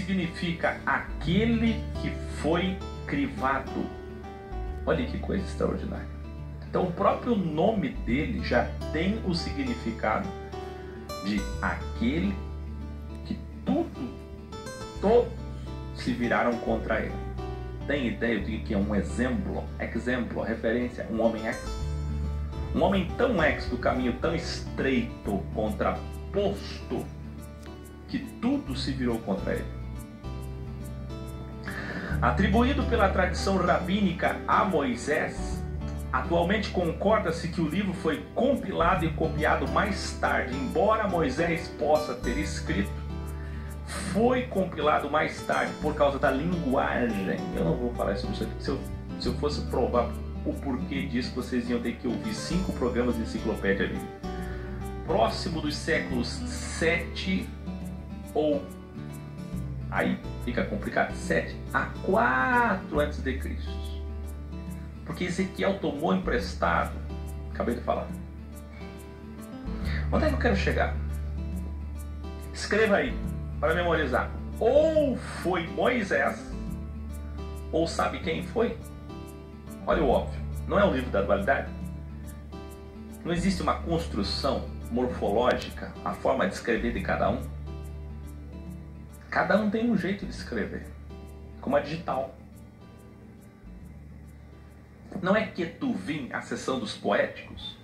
significa aquele que foi crivado. Olha que coisa extraordinária. Então o próprio nome dele já tem o significado de aquele que todos se viraram contra ele. Tem ideia de que é um exemplo, referência, um homem ex? Um homem tão ex, do caminho tão estreito, contraposto, que tudo se virou contra ele. Atribuído pela tradição rabínica a Moisés, atualmente concorda-se que o livro foi compilado e copiado mais tarde, embora Moisés possa ter escrito, foi compilado mais tarde por causa da linguagem. Eu não vou falar sobre isso aqui. Se eu fosse provar o porquê disso, vocês iam ter que ouvir 5 programas de enciclopédia bíblica. Próximo dos séculos 7 ou... aí fica complicado, 7 a 4 a.C. Porque Ezequiel tomou emprestado. Acabei de falar. Onde é que eu quero chegar? Escreva aí, para memorizar. Ou foi Moisés, ou sabe quem foi? Olha o óbvio. Não é o livro da dualidade? Não existe uma construção morfológica, a forma de escrever de cada um? Cada um tem um jeito de escrever, como a digital. Não é Ketuvim, a seção dos poéticos?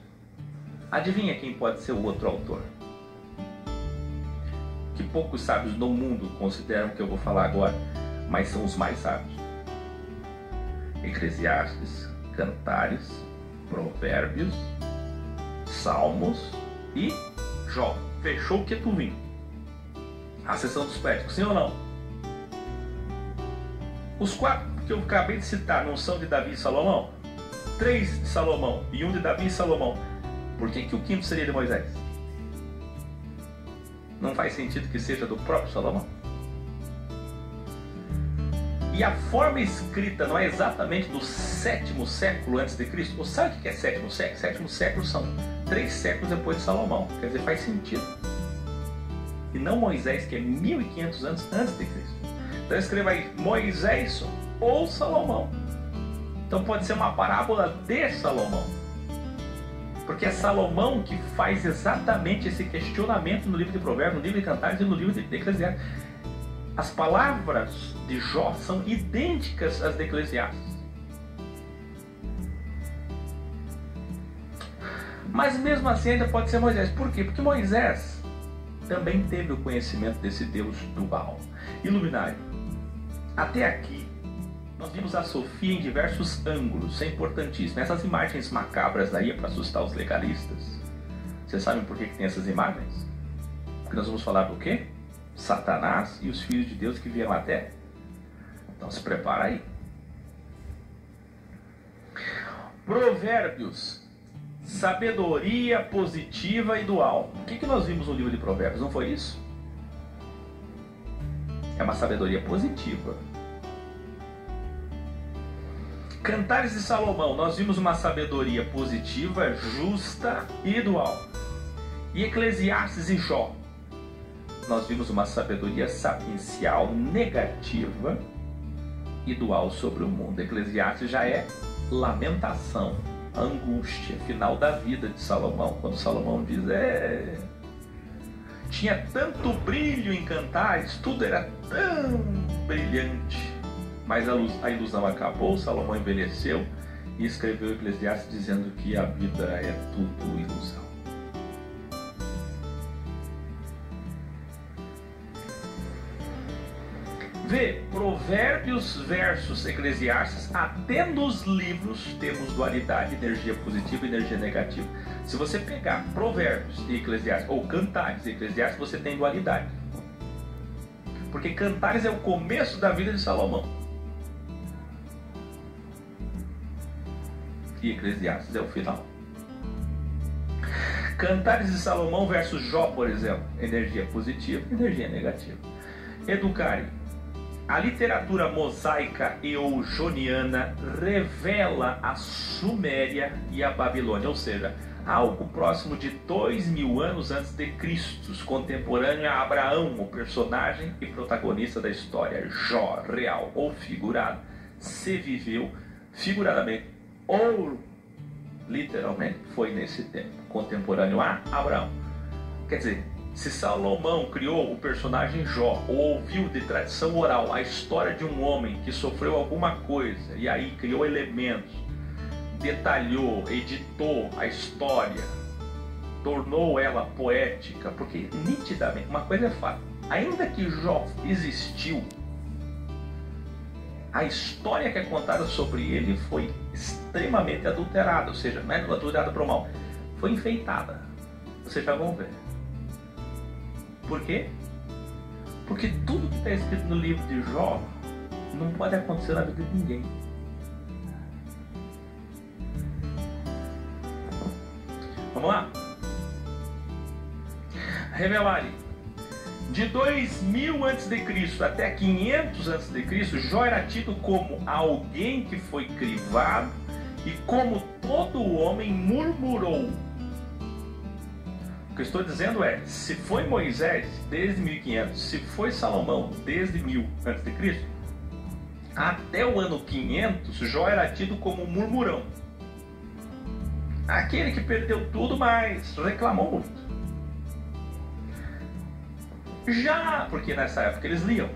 Adivinha quem pode ser o outro autor? Que poucos sábios no mundo consideram que eu vou falar agora, mas são os mais sábios. Eclesiastes, Cantares, Provérbios, Salmos e Jó. Fechou o Ketuvim. A seção dos poéticos, sim ou não? Os 4 que eu acabei de citar não são de Davi e Salomão? 3 de Salomão e 1 de Davi e Salomão. Por que o 5º seria de Moisés? Não faz sentido que seja do próprio Salomão? E a forma escrita não é exatamente do 7º século antes de Cristo? Ou sabe o que é 7º século? 7º século são 3 séculos depois de Salomão. Quer dizer, faz sentido. E não Moisés, que é 1500 anos antes de Cristo. Então escreva aí, Moisés ou Salomão. Então pode ser uma parábola de Salomão. Porque é Salomão que faz exatamente esse questionamento no livro de Provérbios, no livro de Cantares e no livro de Eclesiastes. As palavras de Jó são idênticas às de Eclesiastes. Mas mesmo assim ainda pode ser Moisés. Por quê? Porque Moisés também teve o conhecimento desse Deus dual. Iluminário. Até aqui, nós vimos a Sofia em diversos ângulos. Isso é importantíssimo. Essas imagens macabras daí é para assustar os legalistas. Vocês sabem por que tem essas imagens? Porque nós vamos falar do quê? Satanás e os filhos de Deus que vieram à Terra. Então se prepara aí. Provérbios. Sabedoria positiva e dual. O que nós vimos no livro de Provérbios? Não foi isso? É uma sabedoria positiva. Cantares de Salomão, nós vimos uma sabedoria positiva, justa e dual. E Eclesiastes e Jó, nós vimos uma sabedoria sapiencial, negativa e dual sobre o mundo. Eclesiastes já é lamentação, angústia, final da vida de Salomão. Quando Salomão diz, tinha tanto brilho em Cantares, tudo era tão brilhante. Mas a ilusão acabou, Salomão envelheceu e escreveu Eclesiastes dizendo que a vida é tudo ilusão. Vê, Provérbios versus Eclesiastes, até nos livros temos dualidade, energia positiva e energia negativa. Se você pegar Provérbios e Eclesiastes, ou Cantares e Eclesiastes, você tem dualidade. Porque Cantares é o começo da vida de Salomão. E Eclesiastes é o final. Cantares de Salomão versus Jó, por exemplo, energia positiva, energia negativa. Educare. A literatura mosaica e ou joniana revela a Suméria e a Babilônia, ou seja, algo próximo de 2000 anos antes de Cristo, contemporâneo a Abraão, o personagem e protagonista da história. Jó, real ou figurado, se viveu figuradamente ou literalmente foi nesse tempo, contemporâneo a Abraão. Quer dizer, se Salomão criou o personagem Jó, ou ouviu de tradição oral a história de um homem que sofreu alguma coisa, e aí criou elementos, detalhou, editou a história, tornou ela poética, porque nitidamente, uma coisa é fato, ainda que Jó existiu, a história que é contada sobre ele foi extremamente adulterada, ou seja, não é adulterada para o mal, foi enfeitada. Vocês já vão ver. Por quê? Porque tudo que está escrito no livro de Jó não pode acontecer na vida de ninguém. Vamos lá? Revelare. De 2000 a.C. até 500 a.C., Jó era tido como alguém que foi crivado e como todo homem murmurou. O que eu estou dizendo é, se foi Moisés desde 1500, se foi Salomão desde 1000 a.C., até o ano 500, Jó era tido como murmurão. Aquele que perdeu tudo, mas reclamou muito. Já, porque nessa época eles liam,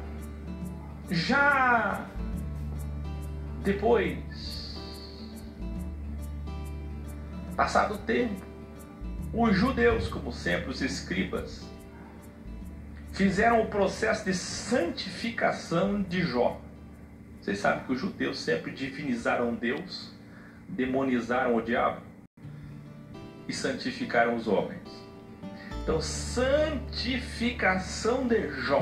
já depois, passado o tempo, os judeus, como sempre os escribas, fizeram o processo de santificação de Jó. Vocês sabem que os judeus sempre divinizaram Deus, demonizaram o diabo e santificaram os homens. Então, santificação de Jó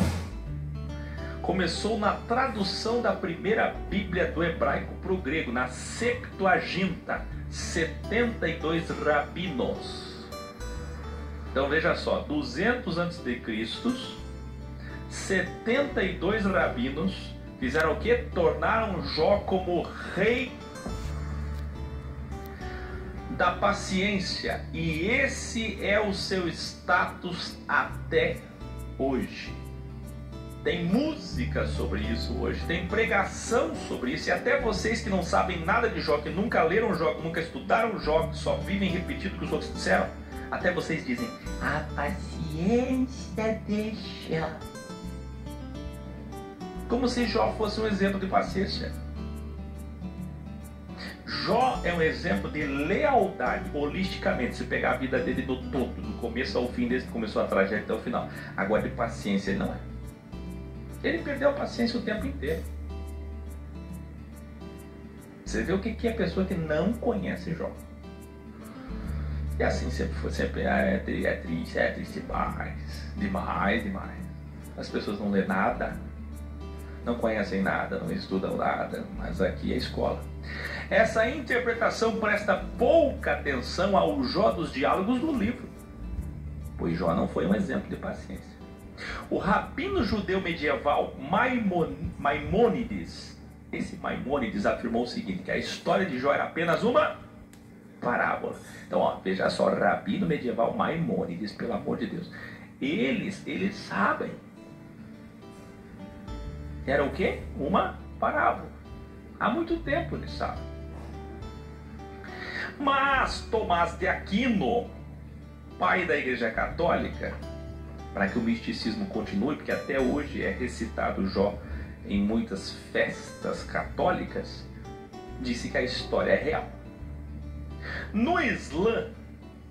começou na tradução da primeira Bíblia do hebraico para o grego, na Septuaginta, 72 rabinos. Então veja só, 200 a.C., 72 rabinos fizeram o que? Tornaram Jó como rei da paciência, e esse é o seu status até hoje. Tem música sobre isso hoje, tem pregação sobre isso, e até vocês que não sabem nada de Jó, que nunca leram Jó, que nunca estudaram Jó, que só vivem repetindo o que os outros disseram, até vocês dizem, a paciência deixa. Como se Jó fosse um exemplo de paciência. Jó é um exemplo de lealdade holisticamente, se pegar a vida dele do todo, do começo ao fim, desde que começou a tragédia até o final. Agora, de paciência ele não é. Ele perdeu a paciência o tempo inteiro. Você vê o que é a pessoa que não conhece Jó. E assim sempre foi, sempre é triste demais. As pessoas não lêem nada, não conhecem nada, não estudam nada, mas aqui é escola. Essa interpretação presta pouca atenção ao Jó dos diálogos do livro, pois Jó não foi um exemplo de paciência. O rabino judeu medieval Maimônides, esse Maimônides afirmou o seguinte, que a história de Jó era apenas uma parábola. Então, ó, veja só, rabino medieval Maimônides, pelo amor de Deus, eles sabem. Era o quê? Uma parábola. Há muito tempo eles sabem. Mas Tomás de Aquino, pai da Igreja Católica, para que o misticismo continue, porque até hoje é recitado Jó em muitas festas católicas, disse que a história é real. No Islã,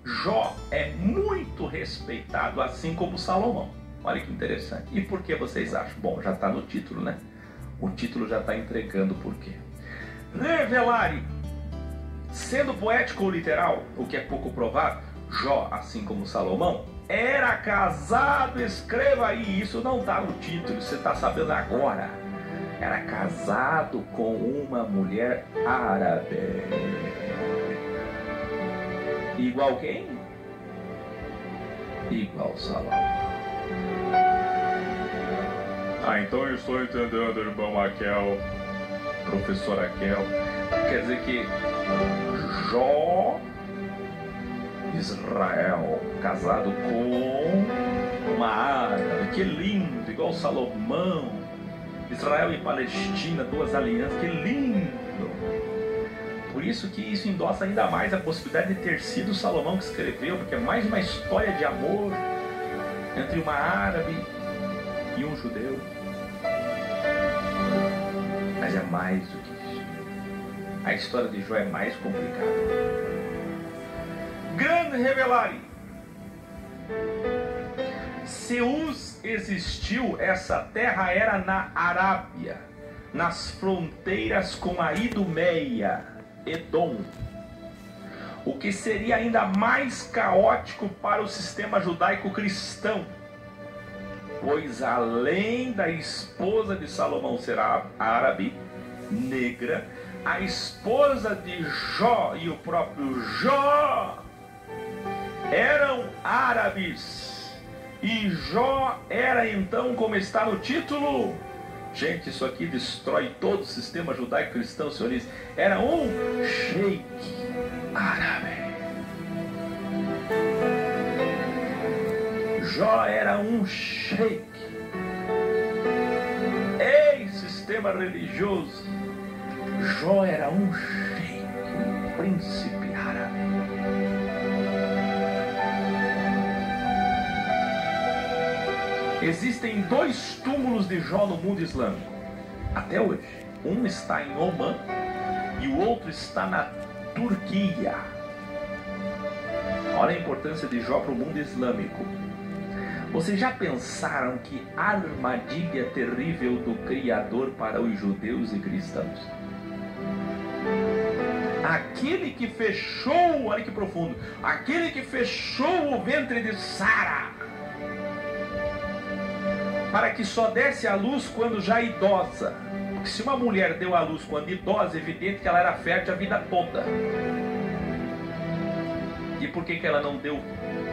Jó é muito respeitado, assim como Salomão. Olha que interessante. E por que vocês acham? Bom, já está no título, né? O título já está entregando o porquê. Revelare. Sendo poético ou literal, o que é pouco provável, Jó, assim como Salomão, era casado, escreva aí, isso não está no título, você está sabendo agora. Era casado com uma mulher árabe. Igual quem? Igual Salomão. Então eu estou entendendo, irmão Raquel, professor Raquel. Quer dizer que Jó Israel casado com uma árabe, que lindo, igual Salomão. Israel e Palestina, duas alianças, que lindo. Por isso que isso endossa ainda mais a possibilidade de ter sido Salomão que escreveu, porque é mais uma história de amor entre uma árabe e um judeu. Mas é mais do que isso. A história de Jó é mais complicada. Grande revelare. Se Uz existiu, essa terra era na Arábia, nas fronteiras com a Idumeia, Edom. O que seria ainda mais caótico para o sistema judaico-cristão, pois além da esposa de Salomão ser árabe, negra, a esposa de Jó e o próprio Jó eram árabes. E Jó era então, como está no título, gente, isso aqui destrói todo o sistema judaico-cristão, senhores, era um sheik árabe. Jó era um sheik, ex-sistema religioso. Jó era um sheik, um príncipe árabe. Existem dois túmulos de Jó no mundo islâmico, até hoje. Um está em Omã e o outro está na Turquia. Olha a importância de Jó para o mundo islâmico. Vocês já pensaram que armadilha terrível do Criador para os judeus e cristãos? Aquele que fechou, olha que profundo, aquele que fechou o ventre de Sara, para que só desse à luz quando já idosa. Porque se uma mulher deu à luz quando idosa, é evidente que ela era fértil a vida toda. E por que ela não deu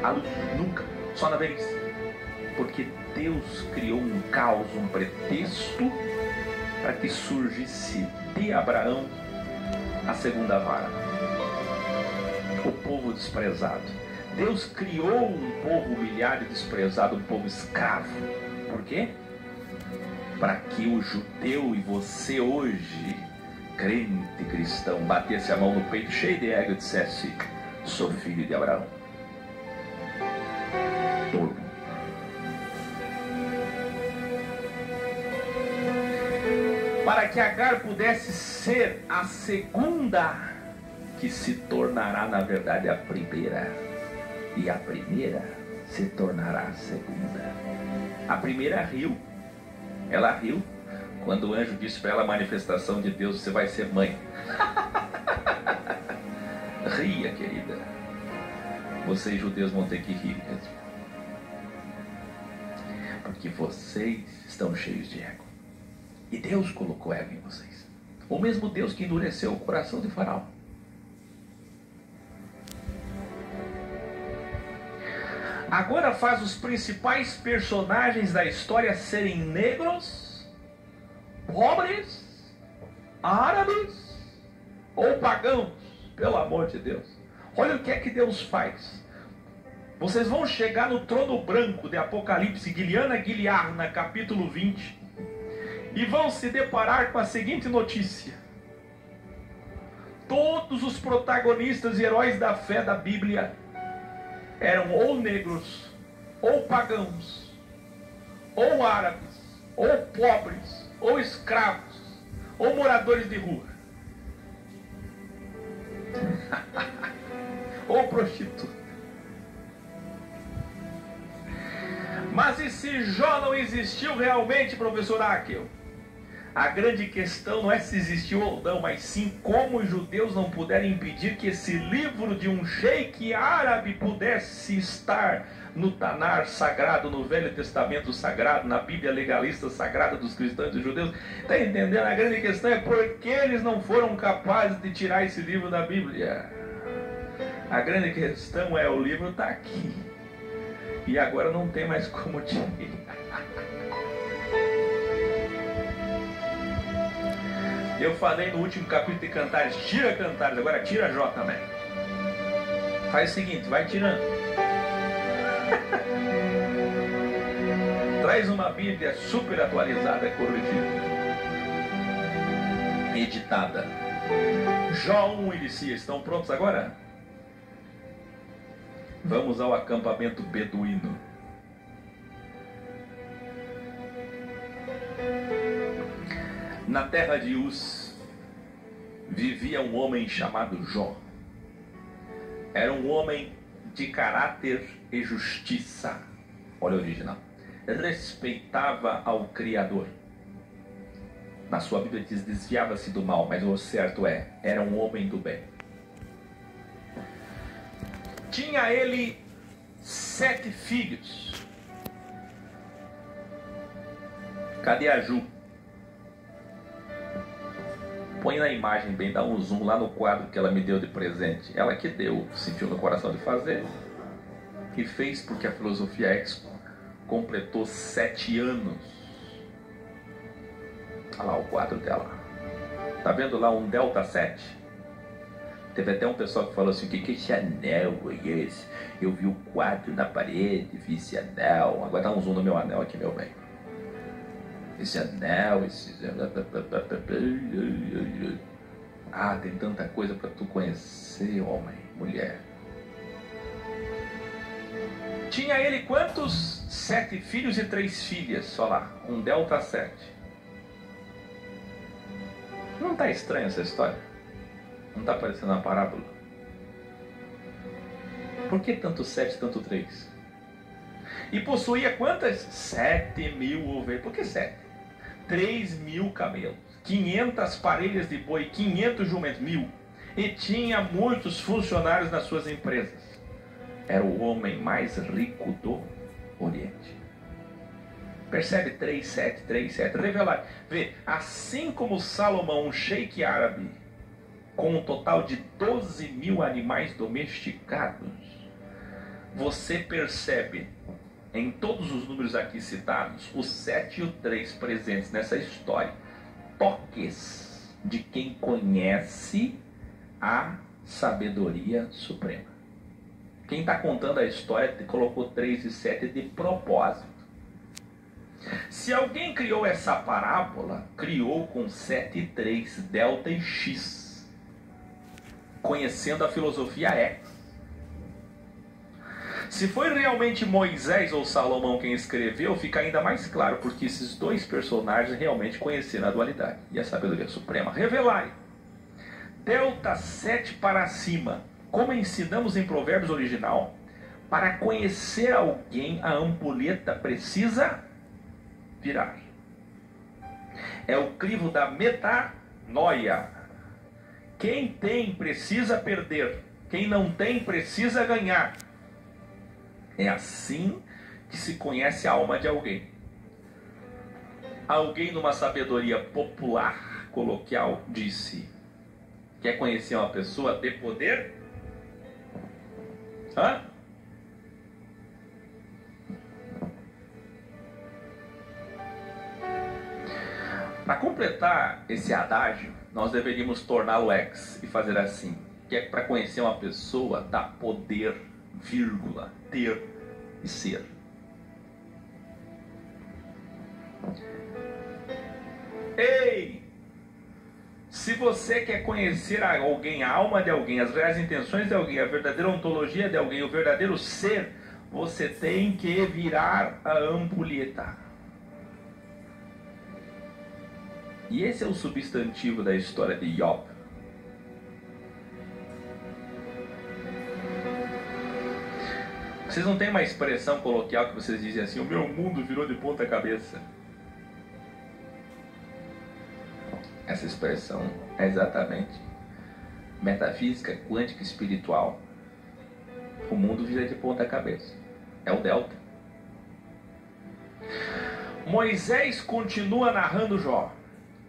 à luz nunca? Só na vez? Porque Deus criou um caos, um pretexto, para que surgisse de Abraão a segunda vara. O povo desprezado. Deus criou um povo humilhado e desprezado, um povo escravo. Por quê? Para que o judeu e você hoje, crente cristão, batesse a mão no peito cheio de ego e dissesse: sou filho de Abraão. Tolo. Para que Agar pudesse ser a segunda, que se tornará na verdade a primeira, e a primeira se tornará a segunda. A primeira riu. Ela riu quando o anjo disse para ela: a manifestação de Deus, você vai ser mãe. Ria, querida. Vocês judeus vão ter que rir mesmo, porque vocês estão cheios de ego. E Deus colocou ego em vocês. O mesmo Deus que endureceu o coração de Faraó. Agora faz os principais personagens da história serem negros, pobres, árabes ou pagãos. Pelo amor de Deus. Olha o que é que Deus faz. Vocês vão chegar no trono branco de Apocalipse, Guiliana Guiliarna, capítulo 20, e vão se deparar com a seguinte notícia: todos os protagonistas e heróis da fé da Bíblia eram ou negros, ou pagãos, ou árabes, ou pobres, ou escravos, ou moradores de rua, ou prostituta. Mas e se Jó não existiu realmente, professor Akel? A grande questão não é se existiu ou não, mas sim como os judeus não puderam impedir que esse livro de um sheik árabe pudesse estar no Tanar sagrado, no Velho Testamento sagrado, na Bíblia legalista sagrada dos cristãos e dos judeus. Está entendendo? A grande questão é por que eles não foram capazes de tirar esse livro da Bíblia. A grande questão é: o livro está aqui e agora não tem mais como tirar. Eu falei no último capítulo de Cantares: tira Cantares, agora tira Jó também. Faz o seguinte, vai tirando. Traz uma Bíblia super atualizada, corrigida, editada. Jó 1 inicia. Estão prontos agora? Vamos ao acampamento beduíno. Na terra de Uz vivia um homem chamado Jó. Era um homem de caráter e justiça. Olha o original. Respeitava ao Criador. Na sua Bíblia diz, desviava-se do mal, mas o certo era um homem do bem. Tinha ele 7 filhos. Cadê a Ju? Põe na imagem bem, dá um zoom lá no quadro que ela me deu de presente. Ela que deu, sentiu no coração de fazer. E fez porque a Filosofia Expo completou 7 anos. Olha lá o quadro dela. Tá vendo lá um Delta 7? Teve até um pessoal que falou assim, o que é esse anel é esse? Eu vi o quadro na parede, vi esse anel. Agora dá um zoom no meu anel aqui, meu bem. Esse anel, esse... Ah, tem tanta coisa para tu conhecer, homem, mulher. Tinha ele quantos? 7 filhos e 3 filhas, olha lá, um Delta 7. Não está estranha essa história? Não está parecendo uma parábola? Por que tanto 7 e tanto 3? E possuía quantas? 7.000 ovelhas. Por que 7? 3.000 camelos, 500 parelhas de boi, 500 jumentos, 1.000. E tinha muitos funcionários nas suas empresas. Era o homem mais rico do Oriente. Percebe 3,7, 3,7. Revelar. Vê, assim como Salomão, um sheik árabe, com um total de 12.000 animais domesticados, você percebe em todos os números aqui citados, o 7 e o 3 presentes nessa história, toques de quem conhece a sabedoria suprema. Quem está contando a história colocou 3 e 7 de propósito. Se alguém criou essa parábola, criou com 7 e 3, delta e x, conhecendo a filosofia X. Se foi realmente Moisés ou Salomão quem escreveu, fica ainda mais claro, porque esses dois personagens realmente conheceram a dualidade e a sabedoria suprema. Revelai. Delta 7 para cima. Como ensinamos em Provérbios original, para conhecer alguém, a ampulheta precisa virar. É o crivo da metanoia. Quem tem precisa perder. Quem não tem precisa ganhar. É assim que se conhece a alma de alguém. Alguém numa sabedoria popular, coloquial, disse: quer conhecer uma pessoa de poder? Hã? Para completar esse adágio, nós deveríamos torná-lo ex e fazer assim, que é para conhecer uma pessoa dá poder, vírgula, ter e ser. Ei! Se você quer conhecer alguém, a alma de alguém, as reais intenções de alguém, a verdadeira ontologia de alguém, o verdadeiro ser, você tem que virar a ampulheta. E esse é o substantivo da história de Job. Vocês não têm uma expressão coloquial que vocês dizem assim: o meu mundo virou de ponta cabeça? Essa expressão é exatamente metafísica, quântica, espiritual. O mundo vira de ponta cabeça. É o delta. Moisés continua narrando Jó,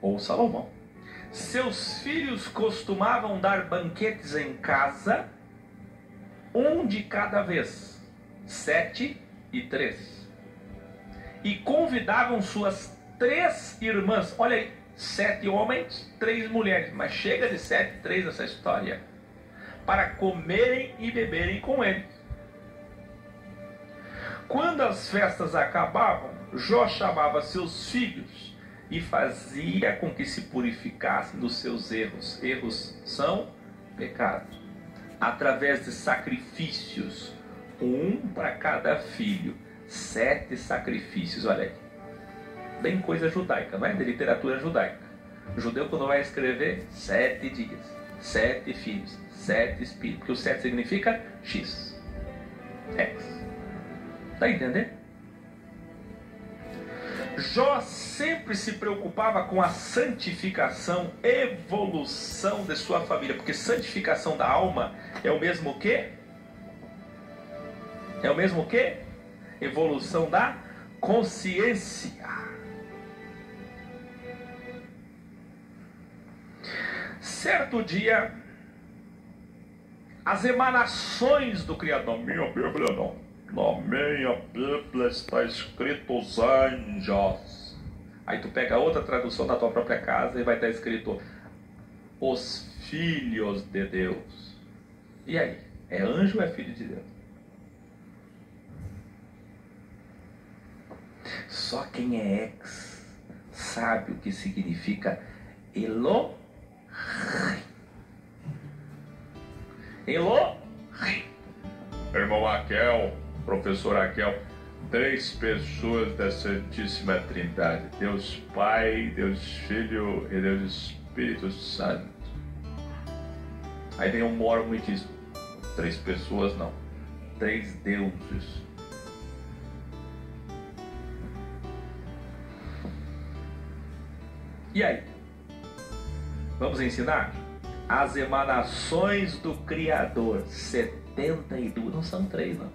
ou Salomão. Seus filhos costumavam dar banquetes em casa, um de cada vez, 7 e 3. E convidavam suas 3 irmãs. Olha aí, 7 homens, 3 mulheres. Mas chega de 7 e 3 essa história. para comerem e beberem com ele. Quando as festas acabavam, Jó chamava seus filhos e fazia com que se purificassem dos seus erros. Erros são pecados. Através de sacrifícios, um para cada filho. 7 sacrifícios, olha aí. Bem coisa judaica, não é? De literatura judaica. O judeu, quando vai escrever, 7 dias, 7 filhos, 7 espíritos. Porque o 7 significa X. X. Está entendendo? Jó sempre se preocupava com a santificação, evolução de sua família. Porque santificação da alma é o mesmo que? É o mesmo que? Evolução da consciência. Certo dia, as emanações do Criador. Minha Bíblia não. Na minha Bíblia está escrito os anjos. Aí tu pega outra tradução da tua própria casa e vai estar escrito os filhos de Deus. E aí? É anjo ou é filho de Deus? Só quem é ex sabe o que significa Elohim. Elohim. Irmão Raquel, professor Raquel, 3 pessoas da Santíssima Trindade: Deus Pai, Deus Filho e Deus Espírito Santo. Aí vem um mormon e diz: 3 pessoas não, 3 deuses. E aí? Vamos ensinar? As emanações do Criador, 72, não são 3 não.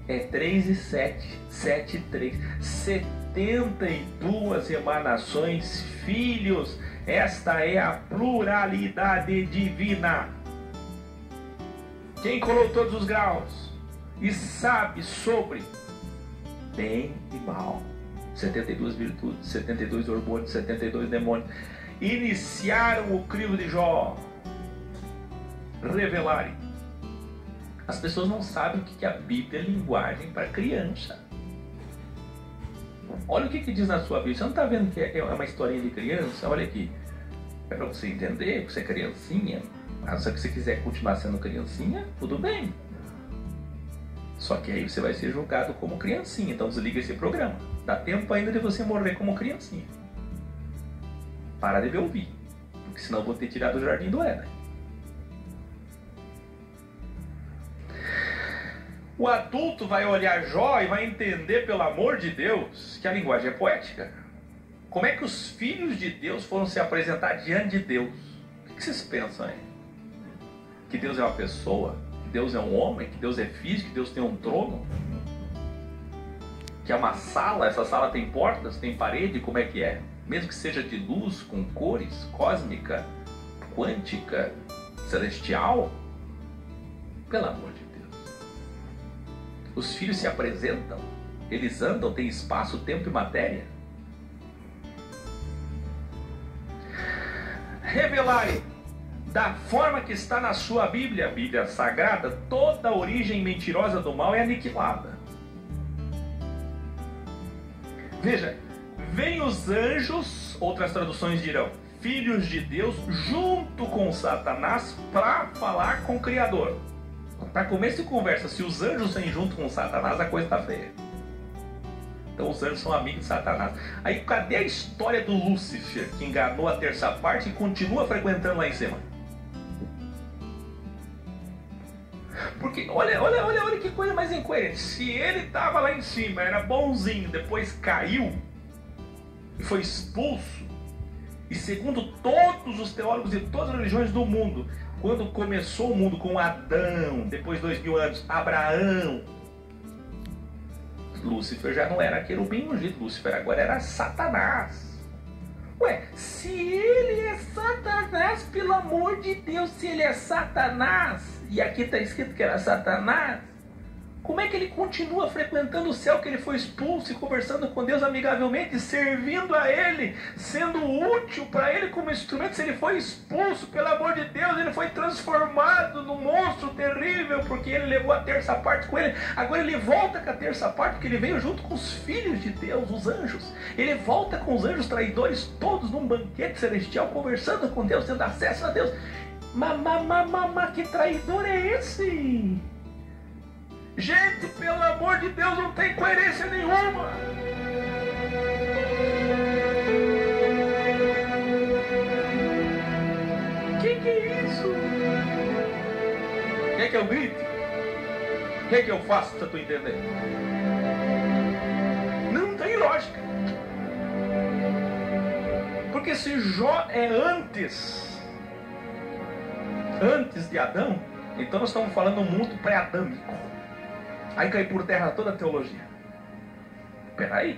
É 3 e 7, 7 e 3, 72 emanações, filhos. Esta é a pluralidade divina. Quem colou todos os graus e sabe sobre bem e mal, 72 virtudes, 72 hormônios, 72 demônios, iniciaram o crivo de Jó. Revelarem. As pessoas não sabem o que a Bíblia é linguagem para criança. Olha o que diz na sua Bíblia. Você não está vendo que é uma historinha de criança? Olha aqui. É para você entender que você é criancinha. Só que se você quiser continuar sendo criancinha, tudo bem. Só que aí você vai ser julgado como criancinha. Então desliga esse programa. Dá tempo ainda de você morrer como criancinha. Para de me ouvir. Porque senão eu vou ter tirado o jardim do Éden. O adulto vai olhar Jó e vai entender, pelo amor de Deus, que a linguagem é poética. Como é que os filhos de Deus foram se apresentar diante de Deus? O que vocês pensam aí? Que Deus é uma pessoa? Que Deus é um homem? Que Deus é físico? Que Deus tem um trono? Que é uma sala? Essa sala tem portas? Tem parede? Como é que é? Mesmo que seja de luz, com cores, cósmica, quântica, celestial? Pelo amor de Deus. Os filhos se apresentam, eles andam, tem espaço, tempo e matéria. Revelarem da forma que está na sua Bíblia, a Bíblia Sagrada, toda a origem mentirosa do mal é aniquilada. Veja, vem os anjos, outras traduções dirão, filhos de Deus, junto com Satanás, para falar com o Criador. Para começo de conversa, se os anjos vêm junto com Satanás, a coisa está feia. Então os anjos são amigos de Satanás. Aí cadê a história do Lúcifer, que enganou a terça parte e continua frequentando lá em cima? Porque olha que coisa mais incoerente. Se ele estava lá em cima, era bonzinho, depois caiu e foi expulso, e segundo todos os teólogos e todas as religiões do mundo, quando começou o mundo com Adão, depois 2000 anos, Abraão, Lúcifer já não era querubim ungido, Lúcifer agora era Satanás. Ué, se ele é Satanás, pelo amor de Deus, se ele é Satanás, e aqui está escrito que era Satanás, como é que ele continua frequentando o céu, que ele foi expulso e conversando com Deus amigavelmente, servindo a ele, sendo útil para ele como instrumento? Se ele foi expulso, pelo amor de Deus, ele foi transformado transformando num monstro terrível, porque ele levou a terça parte com ele. Agora ele volta com a terça parte, porque ele veio junto com os filhos de Deus, os anjos. Ele volta com os anjos traidores todos num banquete celestial, conversando com Deus, tendo acesso a Deus. Que traidor é esse? Gente, pelo amor de Deus, não tem coerência nenhuma. Que é isso? Quer que eu grite? Quer que eu faça pra tu entender? Não tem lógica. Porque se Jó é antes de Adão, então nós estamos falando um mundo pré-adâmico. Aí cai por terra toda a teologia. Peraí.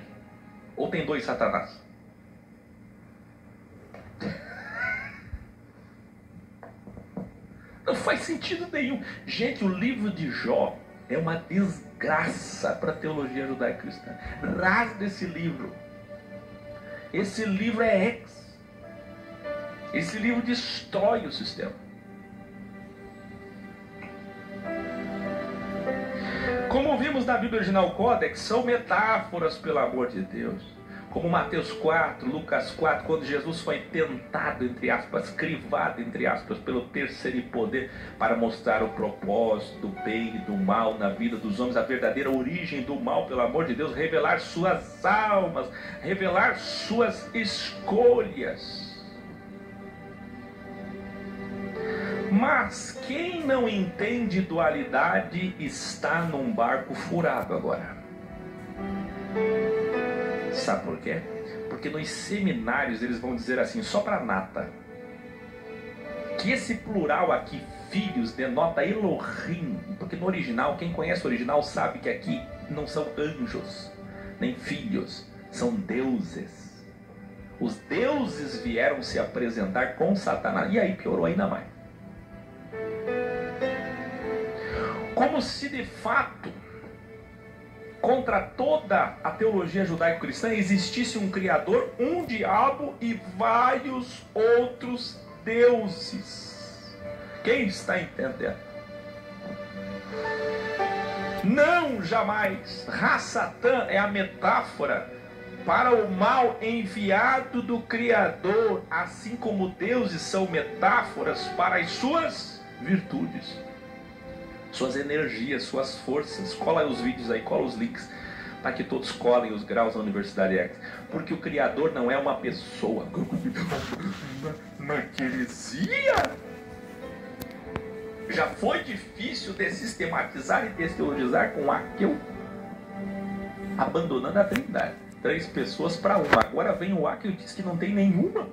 Ou tem dois Satanás? Não faz sentido nenhum. Gente, o livro de Jó é uma desgraça para a teologia judaico-cristã. Rasga esse livro. Esse livro é ex. Esse livro destrói o sistema. Como vimos na Bíblia Original Codex, são metáforas, pelo amor de Deus. Como Mateus 4, Lucas 4, quando Jesus foi tentado, entre aspas, crivado, entre aspas, pelo terceiro poder, para mostrar o propósito do bem e do mal na vida dos homens, a verdadeira origem do mal, pelo amor de Deus, revelar suas almas, revelar suas escolhas. Mas quem não entende dualidade está num barco furado agora. Sabe por quê? Porque nos seminários eles vão dizer assim, só para nata, que esse plural aqui, filhos, denota Elohim. Porque no original, quem conhece o original sabe que aqui não são anjos, nem filhos, são deuses. Os deuses vieram se apresentar com Satanás, e aí piorou ainda mais. Como se de fato, contra toda a teologia judaico-cristã, existisse um Criador, um diabo e vários outros deuses. Quem está entendendo? Não, jamais. Ra-Satã é a metáfora para o mal enviado do Criador, assim como deuses são metáforas para as suas virtudes, suas energias, suas forças. Cola os vídeos aí, cola os links, para que todos colhem os graus da Universidade X. Porque o Criador não é uma pessoa. Mas que heresia! Já foi difícil de sistematizar e desteologizar com Aqueu, abandonando a Trindade. 3 pessoas para uma. Agora vem o Aqueu e diz que não tem nenhuma.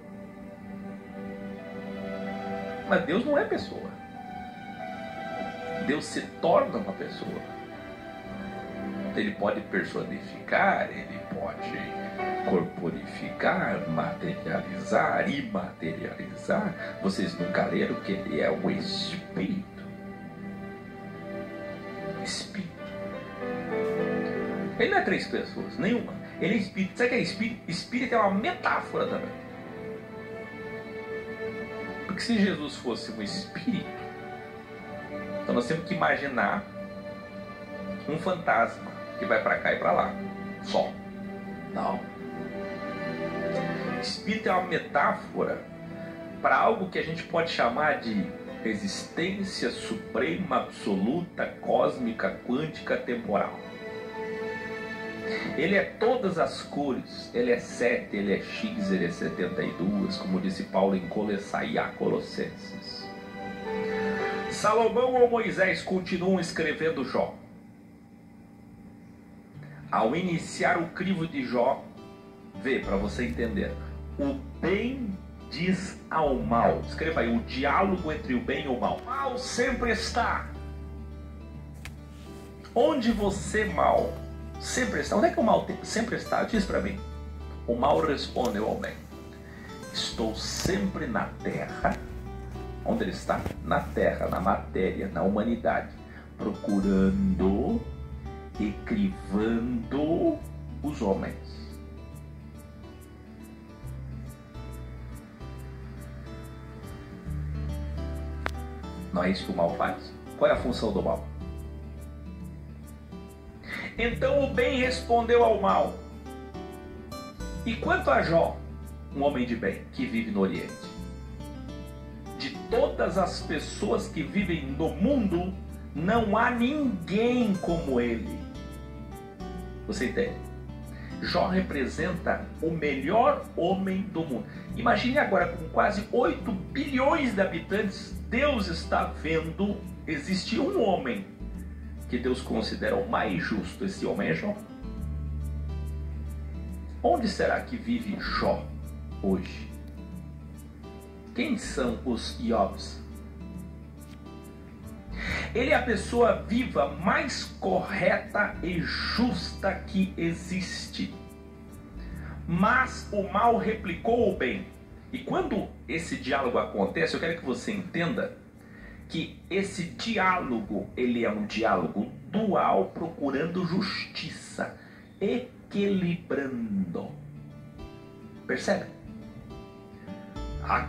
Mas Deus não é pessoa. Deus se torna uma pessoa. Ele pode personificar, ele pode corporificar, materializar, imaterializar. Vocês nunca leram que ele é o Espírito. Espírito. Ele não é 3 pessoas, nenhuma. Ele é Espírito. Sabe o que é Espírito? Espírito é uma metáfora também. Porque se Jesus fosse um Espírito, então nós temos que imaginar um fantasma que vai para cá e para lá. Só. Não. Espírito é uma metáfora para algo que a gente pode chamar de existência suprema, absoluta, cósmica, quântica, temporal. Ele é todas as cores. Ele é 7, ele é X, ele é 72, como disse Paulo em Colossenses. Salomão ou Moisés continuam escrevendo Jó. Ao iniciar o crivo de Jó, vê para você entender, o bem diz ao mal. Escreva aí, o diálogo entre o bem e o mal. O mal sempre está. Onde você, mal, sempre está? Onde é que o mal sempre está? Diz para mim. O mal respondeu ao bem. Estou sempre na terra. Onde ele está? Na terra, na matéria, na humanidade, procurando e crivando os homens. Não é isso que o mal faz? Qual é a função do mal? Então o bem respondeu ao mal. E quanto a Jó, um homem de bem que vive no Oriente? De todas as pessoas que vivem no mundo, não há ninguém como ele. Você entende? Jó representa o melhor homem do mundo. Imagine agora, com quase 8 bilhões de habitantes, Deus está vendo existir um homem que Deus considera o mais justo. Esse homem é Jó. Onde será que vive Jó hoje? Quem são os Iobs? Ele é a pessoa viva mais correta e justa que existe. Mas o mal replicou o bem. E quando esse diálogo acontece, eu quero que você entenda que esse diálogo, ele é um diálogo dual, procurando justiça, equilibrando. Percebe?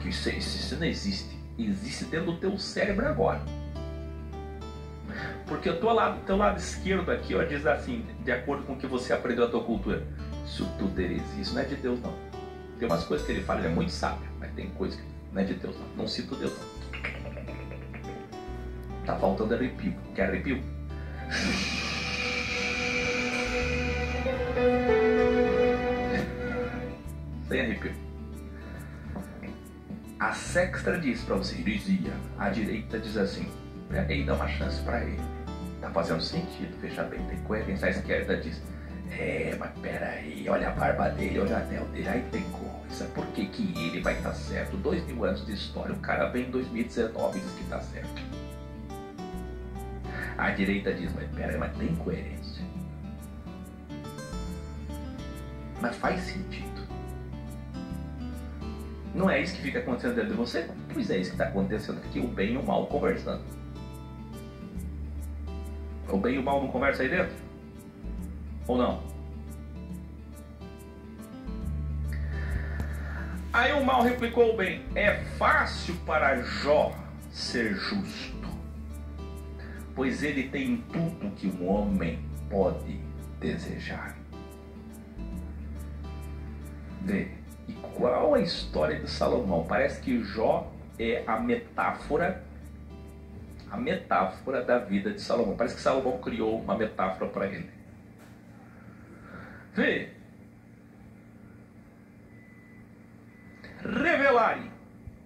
Que isso não existe. Existe dentro do teu cérebro agora. Porque o teu lado esquerdo aqui, ó, diz assim, de acordo com o que você aprendeu a tua cultura: isso tudo existe, isso não é de Deus não. Tem umas coisas que ele fala, ele é muito sábio, mas tem coisas que não é de Deus não. Não cito Deus não. Tá faltando arrepio. Quer arrepio? Sem arrepio. A sexta diz pra você, dizia. A direita diz assim: pega aí, dá uma chance pra ele. Tá fazendo sentido, veja bem, tem coerência. A esquerda diz: mas peraí, olha a barba dele, olha o anel dele, aí tem coisa. Por que que ele vai estar certo? 2000 anos de história, o cara vem em 2019 e diz que tá certo. A direita diz: mas peraí, mas tem coerência. Mas faz sentido. Não é isso que fica acontecendo dentro de você? Pois é isso que está acontecendo aqui, o bem e o mal conversando. O bem e o mal não conversam aí dentro? Ou não? Aí o mal replicou o bem: é fácil para Jó ser justo, pois ele tem tudo que um homem pode desejar. Vê, e qual a história de Salomão? Parece que Jó é a metáfora da vida de Salomão. Parece que Salomão criou uma metáfora para ele. Vê, revelai,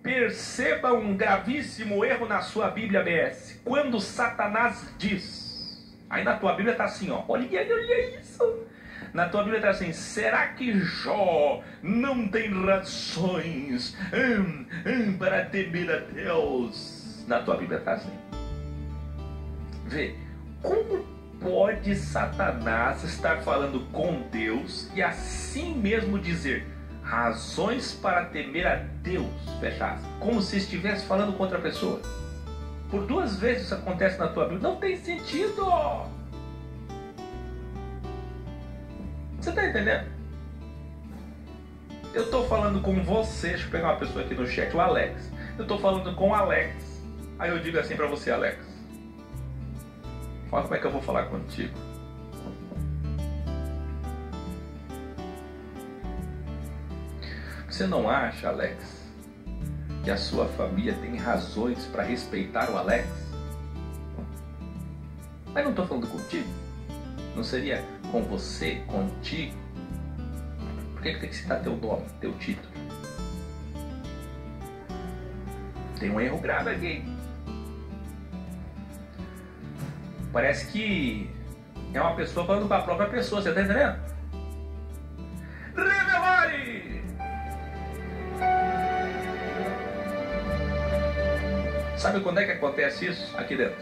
perceba um gravíssimo erro na sua Bíblia BS. Quando Satanás diz, aí na tua Bíblia está assim, ó, olha isso. Na tua Bíblia está assim: será que Jó não tem razões para temer a Deus? Na tua Bíblia está assim. Vê, como pode Satanás estar falando com Deus e assim mesmo dizer razões para temer a Deus? Fecha aspas. Como se estivesse falando com outra pessoa. Por 2 vezes isso acontece na tua Bíblia. Não tem sentido. Você está entendendo? Eu estou falando com você. Deixa eu pegar uma pessoa aqui no chat, o Alex. Eu estou falando com o Alex. Aí eu digo assim para você: Alex, olha como é que eu vou falar contigo. Você não acha, Alex, que a sua família tem razões para respeitar o Alex? Mas não estou falando contigo. Não seria com você, contigo? Por que tem que citar teu nome, teu título? Tem um erro grave aqui. Parece que é uma pessoa falando com a própria pessoa. Você está entendendo? Revelare! Sabe quando é que acontece isso? Aqui dentro.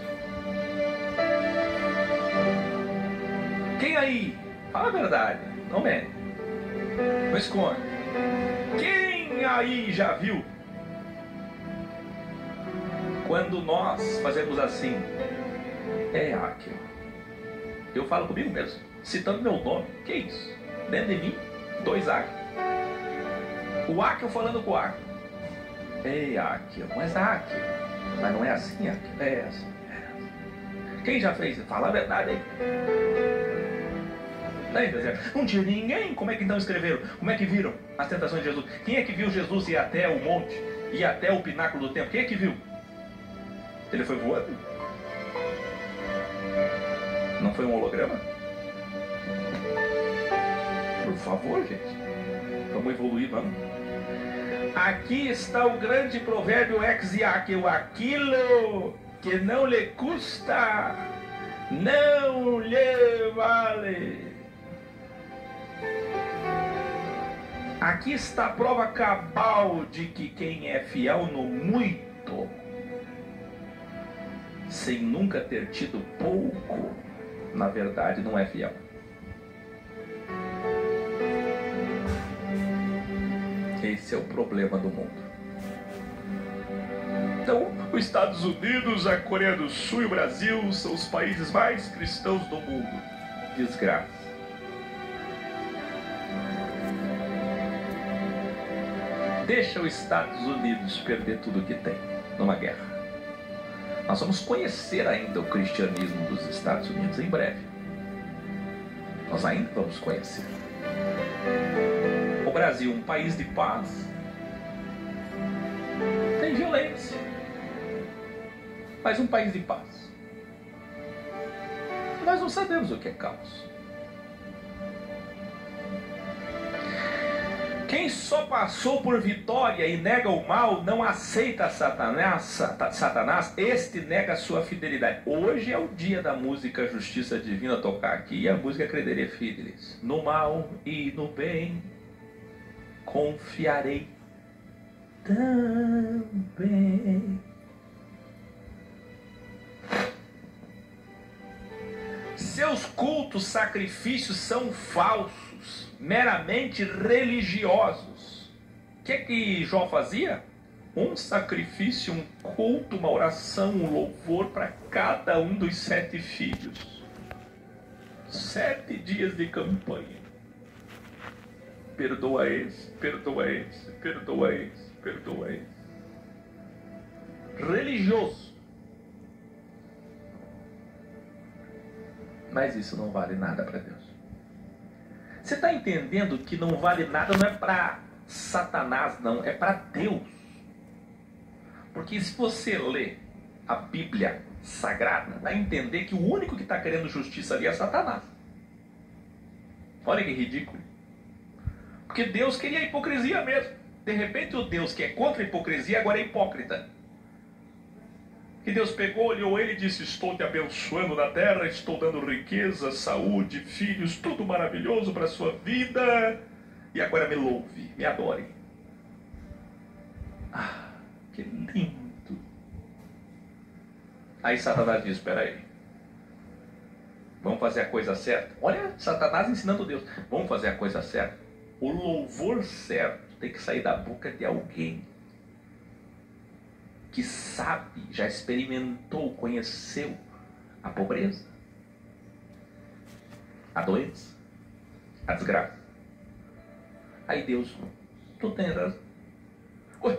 Quem aí? Fala a verdade, não mente. Não esconde. Quem aí já viu? Quando nós fazemos assim: Aqui. Eu falo comigo mesmo, citando meu nome. Que isso? Dentro de mim, 2 Aqui. O Aqui falando com o Aqui. Aqui, mas Aqui. Mas não é assim, é assim. Quem já fez? Fala a verdade aí. Não tinha ninguém. Como é que então escreveram? Como é que viram as tentações de Jesus? Quem é que viu Jesus ir até o monte? Ir até o pináculo do templo? Quem é que viu? Ele foi voando? Não foi um holograma? Por favor, gente. Vamos evoluir, vamos. Aqui está o grande provérbio ex-iaqueu. Aquilo que não lhe custa, não lhe vale. Aqui está a prova cabal de que quem é fiel no muito, sem nunca ter tido pouco, na verdade não é fiel. Esse é o problema do mundo. Então, os Estados Unidos, a Coreia do Sul e o Brasil são os países mais cristãos do mundo. Desgraça. Deixa os Estados Unidos perder tudo que tem numa guerra. Nós vamos conhecer ainda o cristianismo dos Estados Unidos em breve. Nós ainda vamos conhecer. O Brasil, um país de paz, tem violência, mas um país de paz. Nós não sabemos o que é caos. Quem só passou por vitória e nega o mal não aceita Satanás, este nega a sua fidelidade. Hoje é o dia da música Justiça Divina tocar aqui, e a música Credere Fidelis. No mal e no bem confiarei também. Seus cultos, sacrifícios são falsos, meramente religiosos. O que Jó fazia? Um sacrifício, um culto, uma oração, um louvor para cada um dos 7 filhos. 7 dias de campanha. Perdoa esse, perdoa esse, perdoa esse, perdoa esse. Religioso. Mas isso não vale nada para Deus. Você está entendendo que não vale nada, não é para Satanás, não, é para Deus. Porque se você lê a Bíblia Sagrada, vai entender que o único que está querendo justiça ali é Satanás. Olha que ridículo. Porque Deus queria a hipocrisia mesmo. De repente o Deus que é contra a hipocrisia agora é hipócrita. Que Deus pegou, olhou ele e disse: estou te abençoando na terra, estou dando riqueza, saúde, filhos, tudo maravilhoso para a sua vida. E agora me louve, me adore. Ah, que lindo. Aí Satanás diz: espera aí. Vamos fazer a coisa certa. Olha, Satanás ensinando Deus. Vamos fazer a coisa certa. O louvor certo tem que sair da boca de alguém que sabe, já experimentou, conheceu a pobreza, a doença, a desgraça. Aí Deus, tu tem razão. Ué,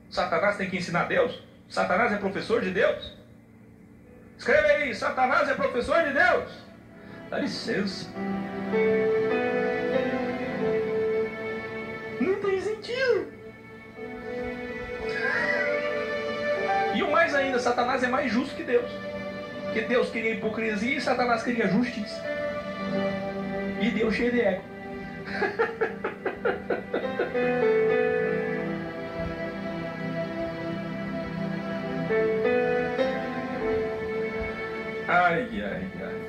Satanás tem que ensinar Deus? Satanás é professor de Deus? Escreve aí, Satanás é professor de Deus? Dá licença. Não tem sentido. E o mais ainda, Satanás é mais justo que Deus. Porque Deus queria hipocrisia e Satanás queria justiça. E Deus cheio de ego. Ai, ai, ai.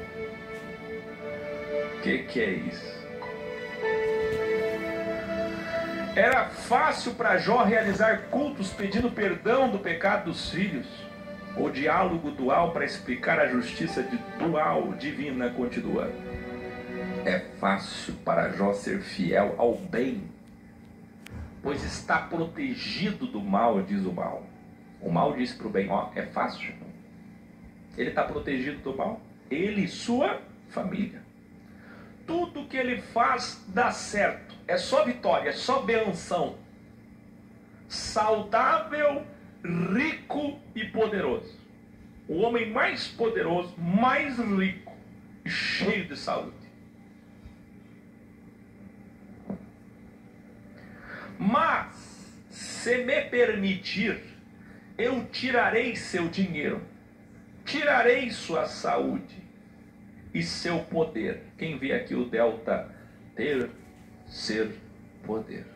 Que é isso? Era fácil para Jó realizar cultos pedindo perdão do pecado dos filhos. O diálogo dual para explicar a justiça dual divina continua. É fácil para Jó ser fiel ao bem, pois está protegido do mal, diz o mal. O mal diz para o bem: ó, é fácil. Ele está protegido do mal. Ele e sua família. Tudo que ele faz dá certo. É só vitória, é só benção. Saudável rico e poderoso. O homem mais poderoso, mais rico e cheio de saúde. Mas, se me permitir, eu tirarei seu dinheiro, tirarei sua saúde e seu poder. Quem vê aqui o delta, ter, ser, poder.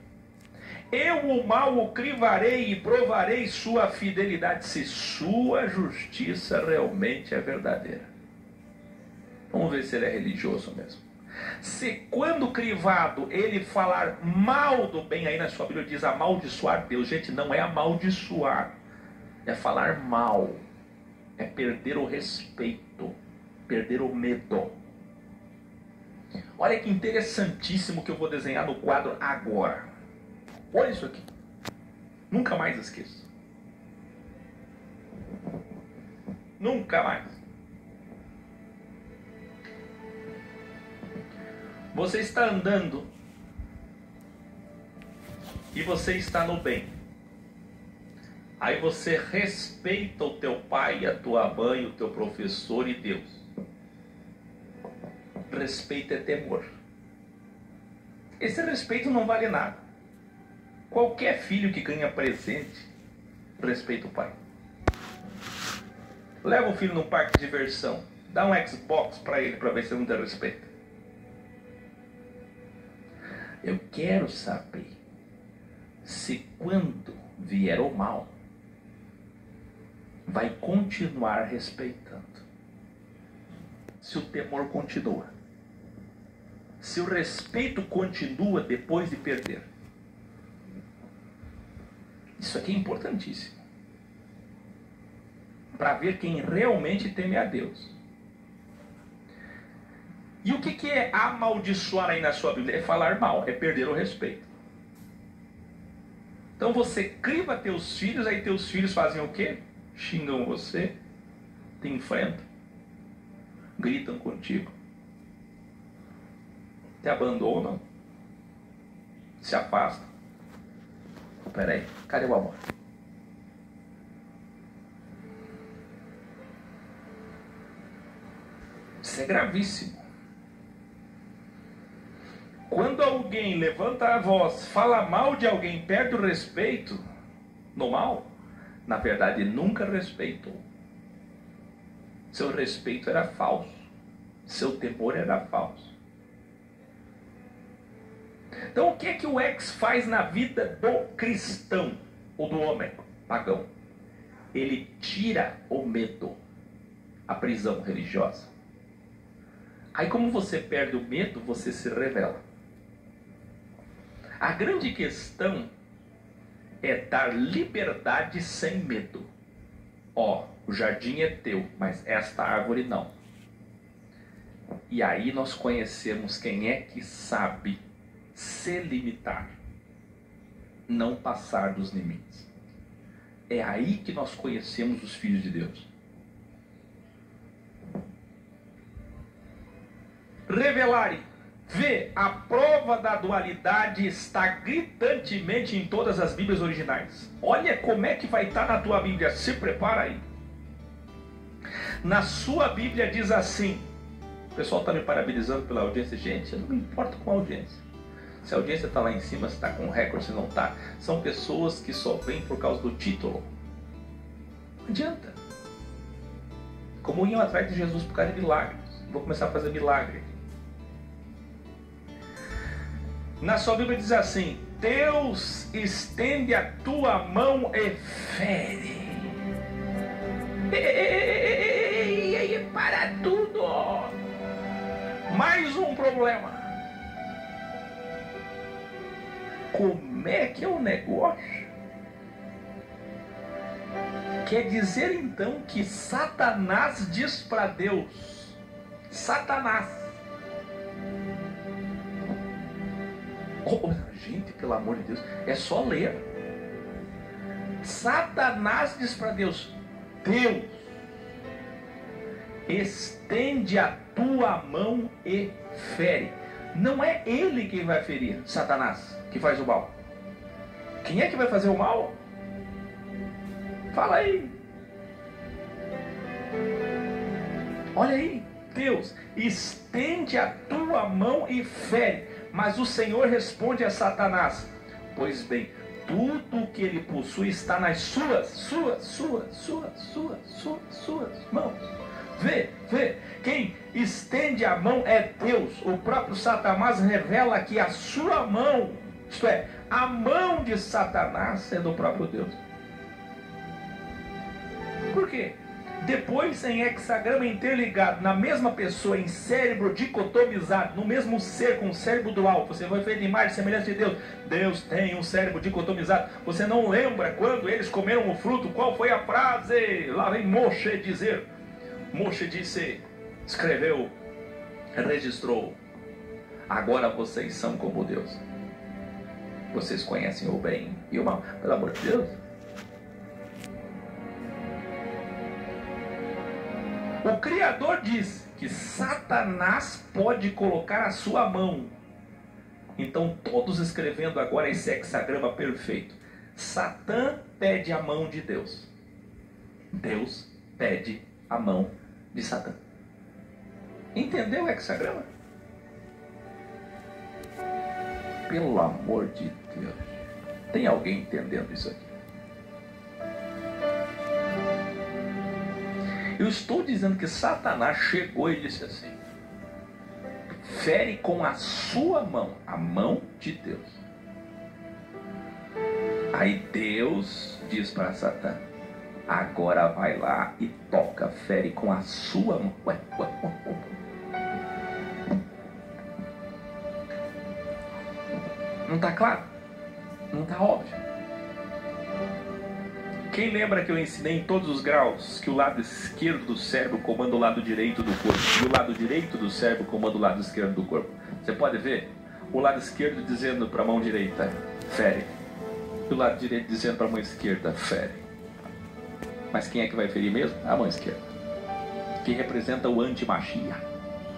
Eu o mal o crivarei e provarei sua fidelidade, se sua justiça realmente é verdadeira. Vamos ver se ele é religioso mesmo. Se quando crivado ele falar mal do bem, aí na sua Bíblia diz amaldiçoar Deus. Gente, não é amaldiçoar, é falar mal, é perder o respeito, perder o medo. Olha que interessantíssimo que eu vou desenhar no quadro agora. Olha isso aqui. Nunca mais esqueço. Nunca mais. Você está andando e você está no bem. Aí você respeita o teu pai, a tua mãe, o teu professor e Deus. Respeito é temor. Esse respeito não vale nada. Qualquer filho que ganha presente, respeita o pai. Leva o filho num parque de diversão, dá um Xbox para ele para ver se ele não dá respeito. Eu quero saber se quando vier o mal, vai continuar respeitando. Se o temor continua. Se o respeito continua depois de perder. Isso aqui é importantíssimo. Para ver quem realmente teme a Deus. E o que é amaldiçoar aí na sua Bíblia? É falar mal, é perder o respeito. Então você criva teus filhos, aí teus filhos fazem o quê? Xingam você, te enfrentam, gritam contigo, te abandonam, se afastam. Peraí, cadê o amor? Isso é gravíssimo. Quando alguém levanta a voz, fala mal de alguém, perde o respeito no mal, na verdade nunca respeitou. Seu respeito era falso. Seu temor era falso. Então o que é que o ex faz na vida do cristão ou do homem pagão? Ele tira o medo, a prisão religiosa. Aí como você perde o medo, você se revela. A grande questão é dar liberdade sem medo. Ó, o jardim é teu, mas esta árvore não. E aí nós conhecemos quem é que sabe se limitar, não passar dos limites. É aí que nós conhecemos os filhos de Deus. Revelare. Vê, a prova da dualidade está gritantemente em todas as Bíblias originais. Olha como é que vai estar na tua Bíblia, se prepara aí. Na sua Bíblia diz assim, o pessoal está me parabenizando pela audiência. Gente, eu não me importo com a audiência. Se a audiência está lá em cima, se está com recorde, se não está, são pessoas que só vêm por causa do título. Não adianta. Como iam atrás de Jesus por causa de milagres. Vou começar a fazer milagre. Na sua Bíblia diz assim: Deus estende a tua mão e fere. E para tudo. Mais um problema. Como é que é o negócio? Quer dizer então que Satanás diz para Deus, Satanás, gente, pelo amor de Deus, é só ler. Satanás diz para Deus: Deus, estende a tua mão e fere. Não é ele quem vai ferir, Satanás, que faz o mal. Quem é que vai fazer o mal? Fala aí. Olha aí, Deus, estende a tua mão e fere. Mas o Senhor responde a Satanás: pois bem, tudo que ele possui está nas suas mãos. Vê, quem estende a mão é Deus. O próprio Satanás revela que a sua mão, isto é, a mão de Satanás, é do próprio Deus. Por quê? Depois, em hexagrama interligado, na mesma pessoa, em cérebro dicotomizado, no mesmo ser com cérebro dual, você foi feito em imagem e semelhança de Deus. Deus tem um cérebro dicotomizado. Você não lembra quando eles comeram o fruto? Qual foi a frase? Lá vem Moshe dizer. Moshe disse, escreveu, registrou: agora vocês são como Deus. Vocês conhecem o bem e o mal. Pelo amor de Deus. O Criador diz que Satanás pode colocar a sua mão. Então todos escrevendo agora esse hexagrama perfeito. Satã pede a mão de Deus. Deus pede a mão de Satã. Entendeu o hexagrama? Pelo amor de Deus. Tem alguém entendendo isso aqui? Eu estou dizendo que Satanás chegou e disse assim: fere com a sua mão, a mão de Deus. Aí Deus diz para Satã: agora vai lá e toca, fere com a sua mão. Ué. Não está claro? Não está óbvio? Quem lembra que eu ensinei em todos os graus que o lado esquerdo do cérebro comanda o lado direito do corpo e o lado direito do cérebro comanda o lado esquerdo do corpo? Você pode ver o lado esquerdo dizendo para a mão direita, fere. E o lado direito dizendo para a mão esquerda, fere. Mas quem é que vai ferir mesmo? A mão esquerda, que representa o anti-machia,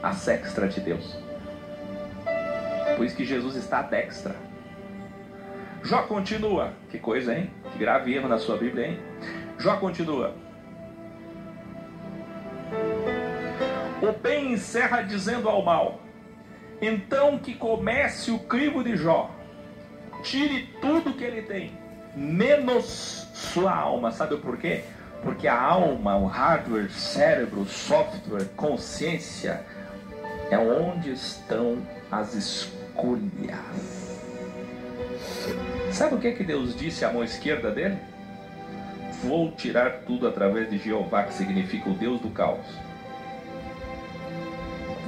a sextra de Deus. Por isso que Jesus está à destra. Jó continua. Que coisa, hein? Que grave erro na sua Bíblia, hein? Jó continua. O bem encerra dizendo ao mal: então que comece o crivo de Jó. Tire tudo que ele tem, menos sua alma. Sabe por quê? Porque a alma, o hardware, cérebro, software, consciência, é onde estão as escolhas. Sabe o que Deus disse à mão esquerda dele? Vou tirar tudo através de Jeová, que significa o Deus do caos.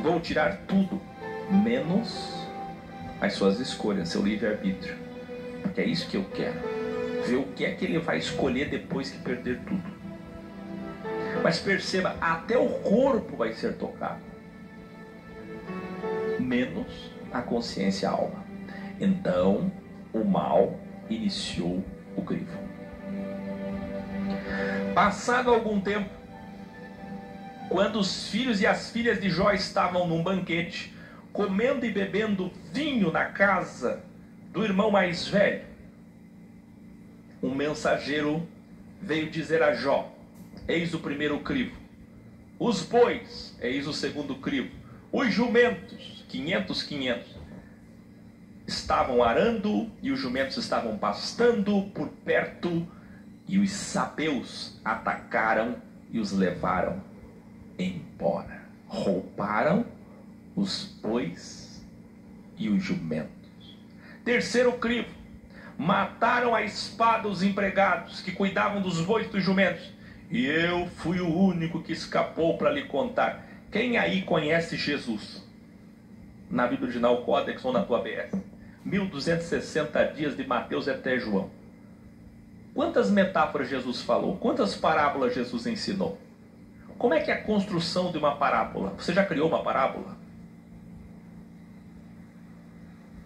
Vou tirar tudo, menos as suas escolhas, seu livre-arbítrio. Porque é isso que eu quero. Ver o que é que ele vai escolher depois que perder tudo. Mas perceba, até o corpo vai ser tocado. Menos a consciência e a alma. Então o mal iniciou o crivo. Passado algum tempo, quando os filhos e as filhas de Jó estavam num banquete, comendo e bebendo vinho na casa do irmão mais velho, um mensageiro veio dizer a Jó: eis o primeiro crivo, os bois, eis o segundo crivo, os jumentos, 500, estavam arando e os jumentos estavam pastando por perto, e os sabeus atacaram e os levaram embora. Roubaram os bois e os jumentos. Terceiro crivo: mataram a espada os empregados que cuidavam dos bois e dos jumentos, e eu fui o único que escapou para lhe contar. Quem aí conhece Jesus? Na Bíblia original Codex ou na tua BS? 1260 dias de Mateus até João. Quantas metáforas Jesus falou? Quantas parábolas Jesus ensinou? Como é que é a construção de uma parábola? Você já criou uma parábola?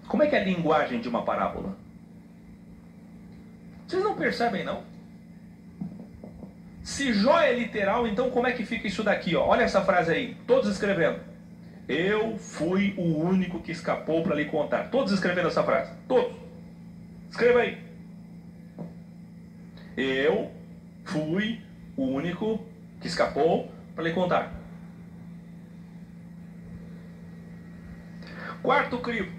Como é que é a linguagem de uma parábola? Vocês não percebem, não? Se Jó é literal, então como é que fica isso daqui? Ó? Olha essa frase aí, todos escrevendo. Eu fui o único que escapou para lhe contar. Todos escrevendo essa frase. Todos. Escreva aí. Eu fui o único que escapou para lhe contar. Quarto crivo.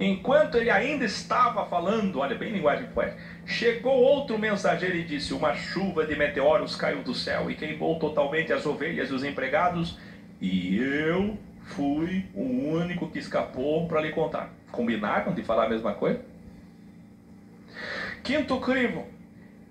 Enquanto ele ainda estava falando, olha bem linguagem poética, chegou outro mensageiro e disse: uma chuva de meteoros caiu do céu e queimou totalmente as ovelhas e os empregados, e eu fui o único que escapou para lhe contar. Combinaram de falar a mesma coisa? Quinto crivo.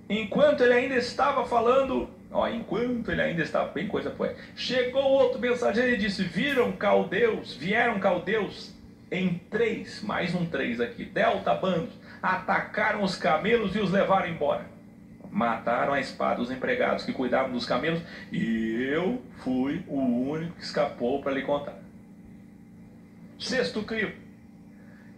Enquanto ele ainda estava falando, enquanto ele ainda estava, bem coisa poética, chegou outro mensageiro e disse: vieram caldeus em 3, mais um 3 aqui, delta bandos, atacaram os camelos e os levaram embora. Mataram a espada os empregados que cuidavam dos camelos, e eu fui o único que escapou para lhe contar. Sexto crivo.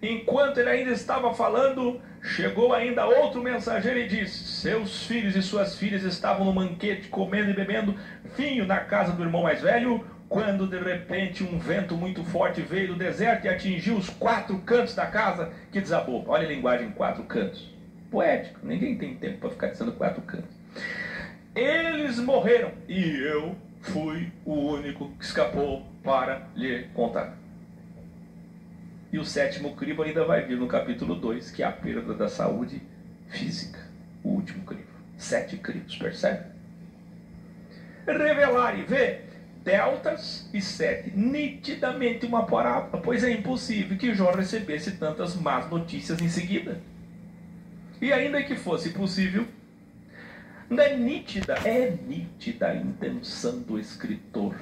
Enquanto ele ainda estava falando, chegou ainda outro mensageiro e disse: seus filhos e suas filhas estavam no banquete, comendo e bebendo vinho na casa do irmão mais velho, quando de repente um vento muito forte veio do deserto e atingiu os 4 cantos da casa, que desabou. Olha a linguagem, 4 cantos. Poético, ninguém tem tempo para ficar dizendo 4 cantos. Eles morreram, e eu fui o único que escapou para lhe contar. E o sétimo crivo ainda vai vir no capítulo 2, que é a perda da saúde física. O último crivo. 7 crivos, percebe? Revelar e ver deltas e 7. Nitidamente uma parábola, pois é impossível que Jó recebesse tantas más notícias em seguida. E ainda que fosse possível, é nítida a intenção do escritor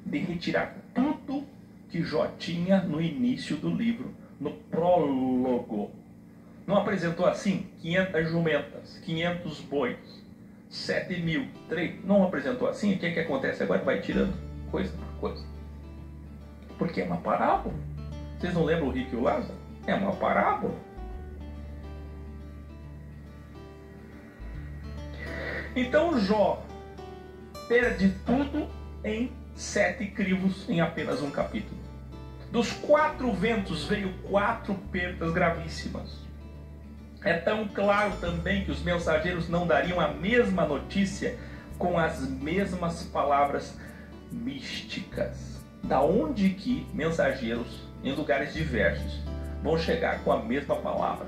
de retirar tudo que Jó tinha no início do livro, no prólogo. Não apresentou assim 500 jumentas, 500 bois, 7.000, 3. Não apresentou assim? O que acontece agora? Vai tirando coisa por coisa. Porque é uma parábola. Vocês não lembram o rico e o Lázaro? É uma parábola. Então Jó perde tudo em 7 crivos em apenas um capítulo. Dos 4 ventos veio 4 perdas gravíssimas. É tão claro também que os mensageiros não dariam a mesma notícia com as mesmas palavras místicas. Da onde que mensageiros em lugares diversos vão chegar com a mesma palavra?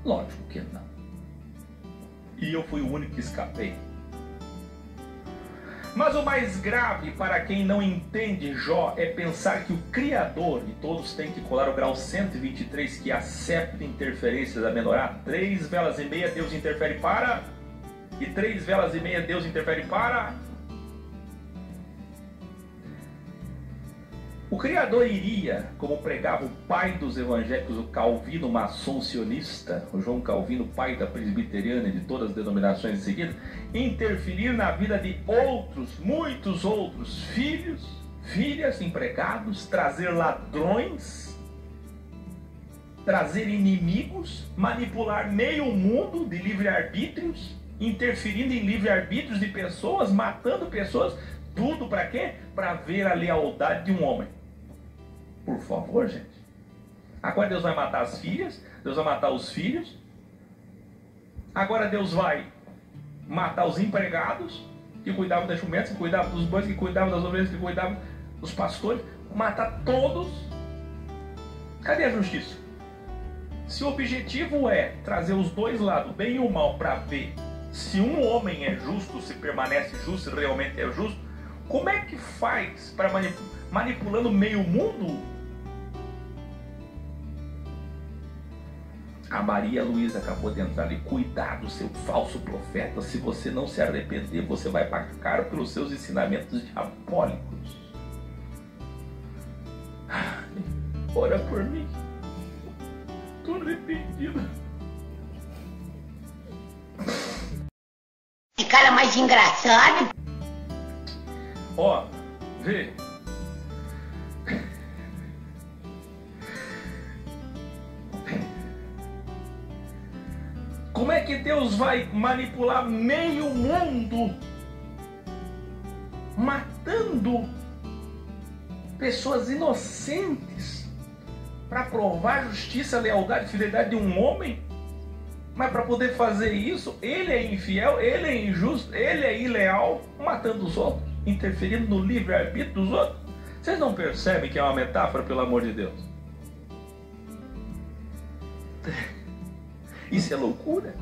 Lógico que não. E eu fui o único que escapei. Mas o mais grave para quem não entende Jó é pensar que o Criador, e todos têm que colar o grau 123, que é a séptima interferência da menorá, 3 velas e meia Deus interfere para, e 3 velas e meia Deus interfere para. O Criador iria, como pregava o pai dos evangélicos, o Calvino maçom sionista, o João Calvino, pai da presbiteriana e de todas as denominações em seguida, interferir na vida de outros, muitos outros filhos, filhas, empregados, trazer ladrões, trazer inimigos, manipular meio mundo de livre-arbítrios, interferindo em livre-arbítrios de pessoas, matando pessoas, tudo para quê? Para ver a lealdade de um homem. Por favor, gente. Agora Deus vai matar as filhas, Deus vai matar os filhos. Agora Deus vai matar os empregados que cuidavam das jumentas, que cuidavam dos bois, que cuidavam das ovelhas, que cuidavam dos pastores. Matar todos. Cadê a justiça? Se o objetivo é trazer os dois lados, o bem e o mal, para ver se um homem é justo, se permanece justo, se realmente é justo, como é que faz para manipulando meio mundo? A Maria Luísa acabou de entrar ali. Cuidado, seu falso profeta. Se você não se arrepender, você vai pagar caro pelos seus ensinamentos diabólicos. Ora por mim. Estou arrependido. Que cara mais engraçado. Ó, vê. Como é que Deus vai manipular meio mundo, matando pessoas inocentes, para provar justiça, lealdade e fidelidade de um homem? Mas para poder fazer isso, ele é infiel, ele é injusto, ele é ileal, matando os outros, interferindo no livre-arbítrio dos outros. Vocês não percebem que é uma metáfora, pelo amor de Deus? Isso é loucura.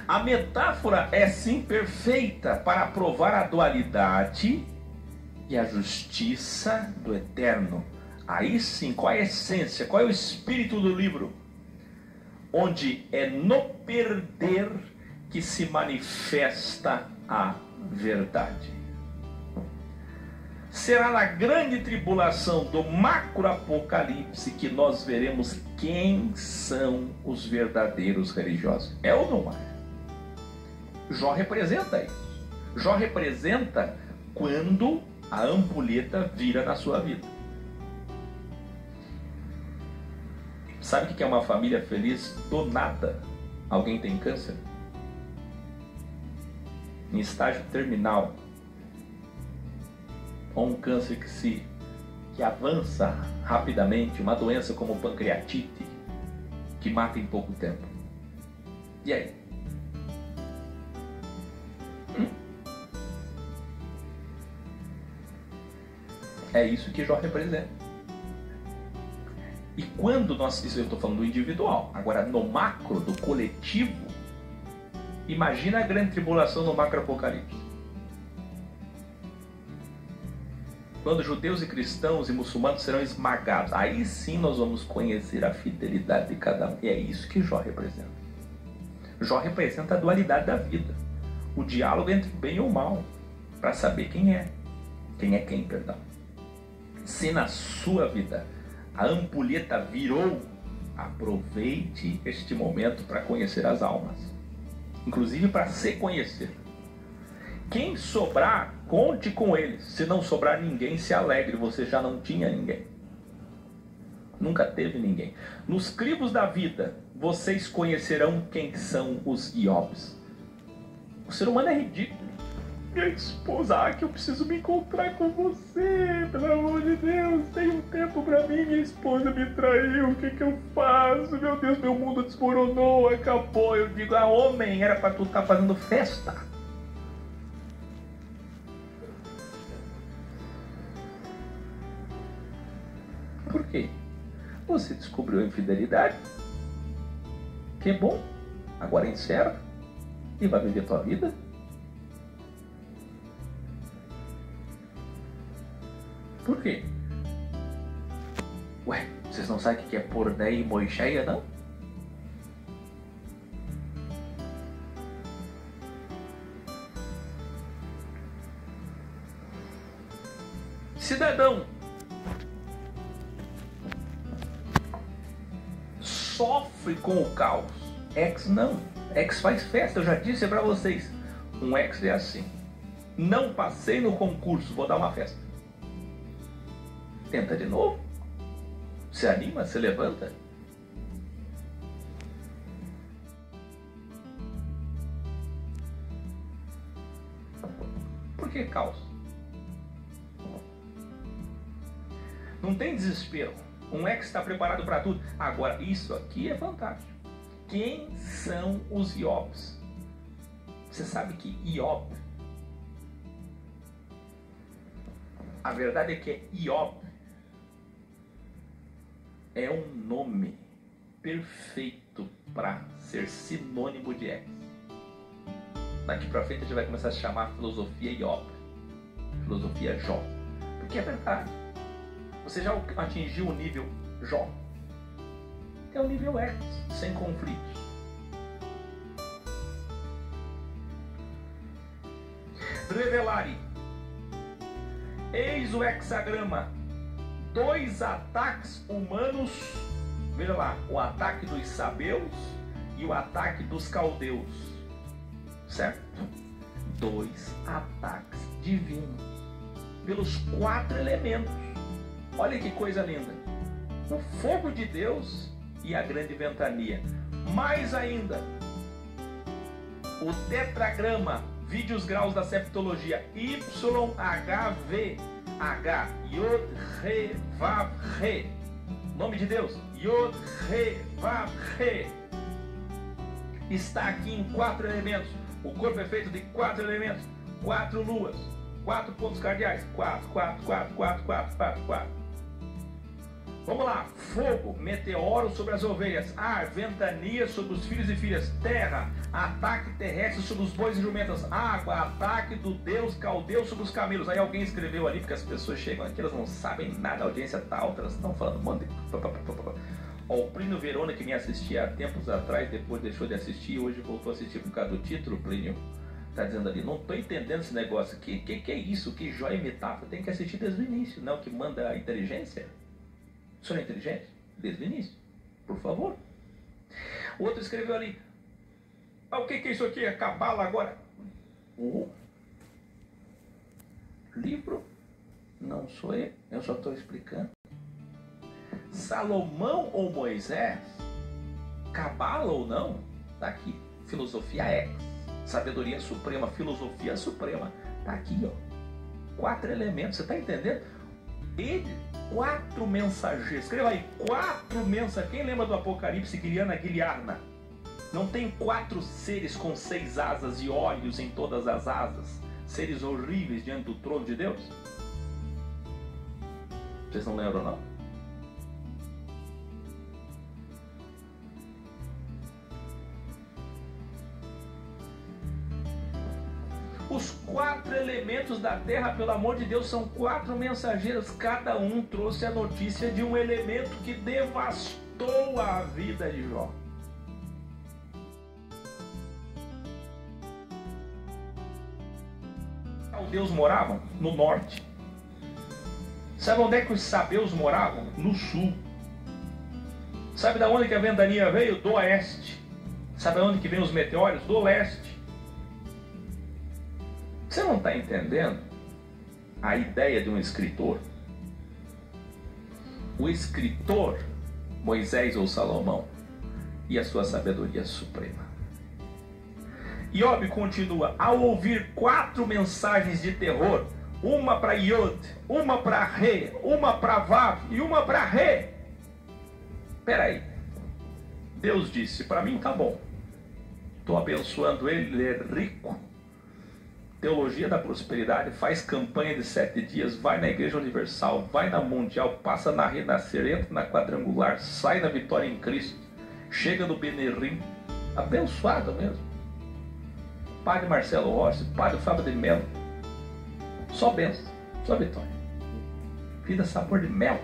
A metáfora é sim perfeita para provar a dualidade e a justiça do eterno. Aí sim, qual é a essência, qual é o espírito do livro? Onde é no perder que se manifesta a verdade. Será na grande tribulação do macro-apocalipse que nós veremos quem são os verdadeiros religiosos. É ou não é? Jó representa isso. Jó representa quando a ampulheta vira na sua vida. Sabe o que é uma família feliz? Do nada, alguém tem câncer. Em estágio terminal. Ou um câncer que avança rapidamente, uma doença como pancreatite, que mata em pouco tempo. E aí? É isso que Jó representa. E quando isso eu estou falando do individual, agora no macro, do coletivo, imagina a grande tribulação no macro-apocalipse. Quando judeus e cristãos e muçulmanos serão esmagados, aí sim nós vamos conhecer a fidelidade de cada um. E é isso que Jó representa. Jó representa a dualidade da vida. O diálogo entre o bem e o mal, para saber quem é quem, perdão. Se na sua vida a ampulheta virou, aproveite este momento para conhecer as almas, inclusive para se conhecer. Quem sobrar, conte com eles. Se não sobrar ninguém, se alegre, você já não tinha ninguém. Nunca teve ninguém. Nos crivos da vida, vocês conhecerão quem são os Iobs. O ser humano é ridículo. Minha esposa, que eu preciso me encontrar com você, pelo amor de Deus, tem um tempo pra mim, minha esposa me traiu, o que eu faço? Meu Deus, meu mundo desmoronou, acabou. Eu digo, homem, era pra tu estar fazendo festa. Por quê? Você descobriu a infidelidade, que é bom, agora encerra e vai viver a tua vida. Por quê? Ué, vocês não sabem o que é porneia e moixeia, não? Cidadão, sofre com o caos. Ex não. Ex faz festa, eu já disse pra vocês. Um ex é assim. Não passei no concurso, vou dar uma festa. Tenta de novo. Se anima, se levanta. Por que caos? Não tem desespero. Um ex está preparado para tudo. Agora, isso aqui é fantástico. Quem são os Iobs? Você sabe que Iob, a verdade é que Iob é um nome perfeito para ser sinônimo de ex. Daqui para frente a gente vai começar a chamar a filosofia Iob, filosofia Jó, porque é verdade. Você já atingiu o nível Jó? É o nível X, sem conflitos. Revelare. Eis o hexagrama. 2 ataques humanos. Veja lá, o ataque dos sabeus e o ataque dos caldeus. Certo? 2 ataques divinos. Pelos 4 elementos. Olha que coisa linda. O fogo de Deus e a grande ventania. Mais ainda, o tetragrama, vide os graus da septologia, YHVH, Yod, Re, Vav, Re. Nome de Deus, Yod, Re, Vav, Re. Está aqui em 4 elementos. O corpo é feito de 4 elementos, 4 luas, 4 pontos cardeais. 4, 4, 4, 4, 4, 4, 4. Vamos lá. Fogo, meteoro sobre as ovelhas. Ar, ventania sobre os filhos e filhas. Terra, ataque terrestre sobre os bois e jumentas. Água, ataque do deus caldeu sobre os camelos. Aí alguém escreveu ali, porque as pessoas chegam aqui, elas não sabem nada, a audiência está alta, elas estão falando um monte de... Ó, o Plínio Verona, que me assistia há tempos atrás, depois deixou de assistir e hoje voltou a assistir por causa do título, Plínio. Está dizendo ali, não estou entendendo esse negócio. Que é isso? Que joia e metáfora? Tem que assistir desde o início, não que manda a inteligência. O senhor é inteligente? Desde o início, por favor. O outro escreveu ali, o que é isso aqui? É cabala agora? Livro? Não sou eu só estou explicando. Salomão ou Moisés, cabala ou não, está aqui. Filosofia é sabedoria suprema, filosofia suprema, está aqui, ó. 4 elementos, você está entendendo? Ele, 4 mensageiros, escreva aí, 4 mensageiros. Quem lembra do Apocalipse, Guilherme Guilharna? Não tem 4 seres com 6 asas e olhos em todas as asas, seres horríveis diante do trono de Deus? Vocês não lembram, não? Os 4 elementos da terra, pelo amor de Deus, são 4 mensageiros. Cada um trouxe a notícia de um elemento que devastou a vida de Jó. Os caldeus moravam no norte. Sabe onde é que os sabeus moravam? No sul. Sabe de onde que a ventania veio? Do oeste. Sabe onde que vem os meteoros? Do leste. Você não está entendendo a ideia de um escritor? O escritor, Moisés ou Salomão, e a sua sabedoria suprema. Iobe continua, ao ouvir 4 mensagens de terror, uma para Yod, uma para Re, uma para Vav e uma para Re. Peraí, Deus disse, para mim tá bom, estou abençoando ele é rico. Teologia da prosperidade, faz campanha de 7 dias, vai na Igreja Universal, vai na Mundial, passa na Renascer, entra na Quadrangular, sai na Vitória em Cristo, chega no Benerim, abençoado mesmo. Padre Marcelo Rossi, Padre Fábio de Mello, só bênção, só vitória. Vida sabor de mel.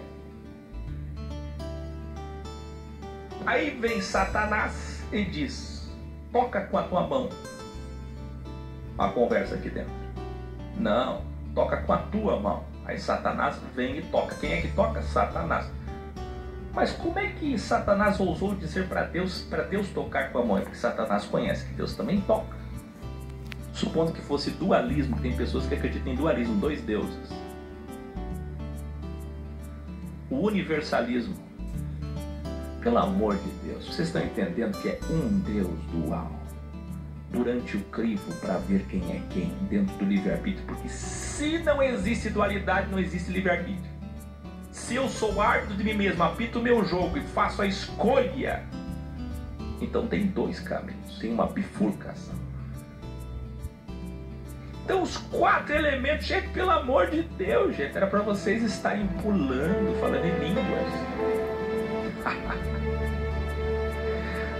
Aí vem Satanás e diz, toca com a tua mão. A conversa aqui dentro. Não, toca com a tua mão. Aí Satanás vem e toca. Quem é que toca? Satanás. Mas como é que Satanás ousou dizer para Deus tocar com a mão? É porque Satanás conhece que Deus também toca. Supondo que fosse dualismo, tem pessoas que acreditam em dualismo, 2 deuses. O universalismo. Pelo amor de Deus, vocês estão entendendo que é um Deus dual? Durante o crivo para ver quem é quem dentro do livre-arbítrio, porque se não existe dualidade, não existe livre-arbítrio. Se eu sou árbitro de mim mesmo, apito o meu jogo e faço a escolha, então tem 2 caminhos, tem uma bifurcação. Então os 4 elementos, gente, pelo amor de Deus, gente, era para vocês estarem pulando, falando em línguas.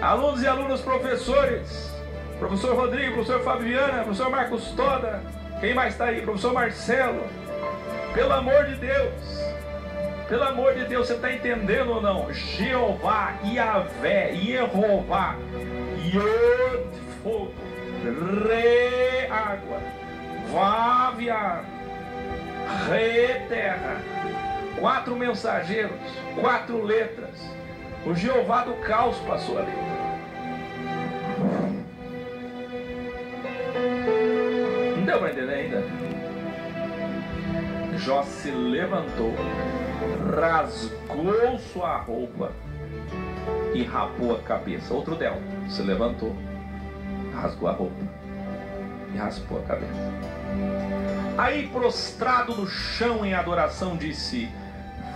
Alunos e alunas, professores, professor Rodrigo, professor Fabiana, professor Marcos Toda, quem mais está aí? Professor Marcelo. Pelo amor de Deus, você está entendendo ou não? Jeová, Iavé, Yehová, Yod, fogo, Re, água, Vav, ar, Re, terra. 4 mensageiros, 4 letras. O Jeová do caos passou ali. Não deu para entender ainda? Jó se levantou, rasgou sua roupa e rapou a cabeça. Outro delta, se levantou, rasgou a roupa e raspou a cabeça. Aí, prostrado no chão em adoração, disse: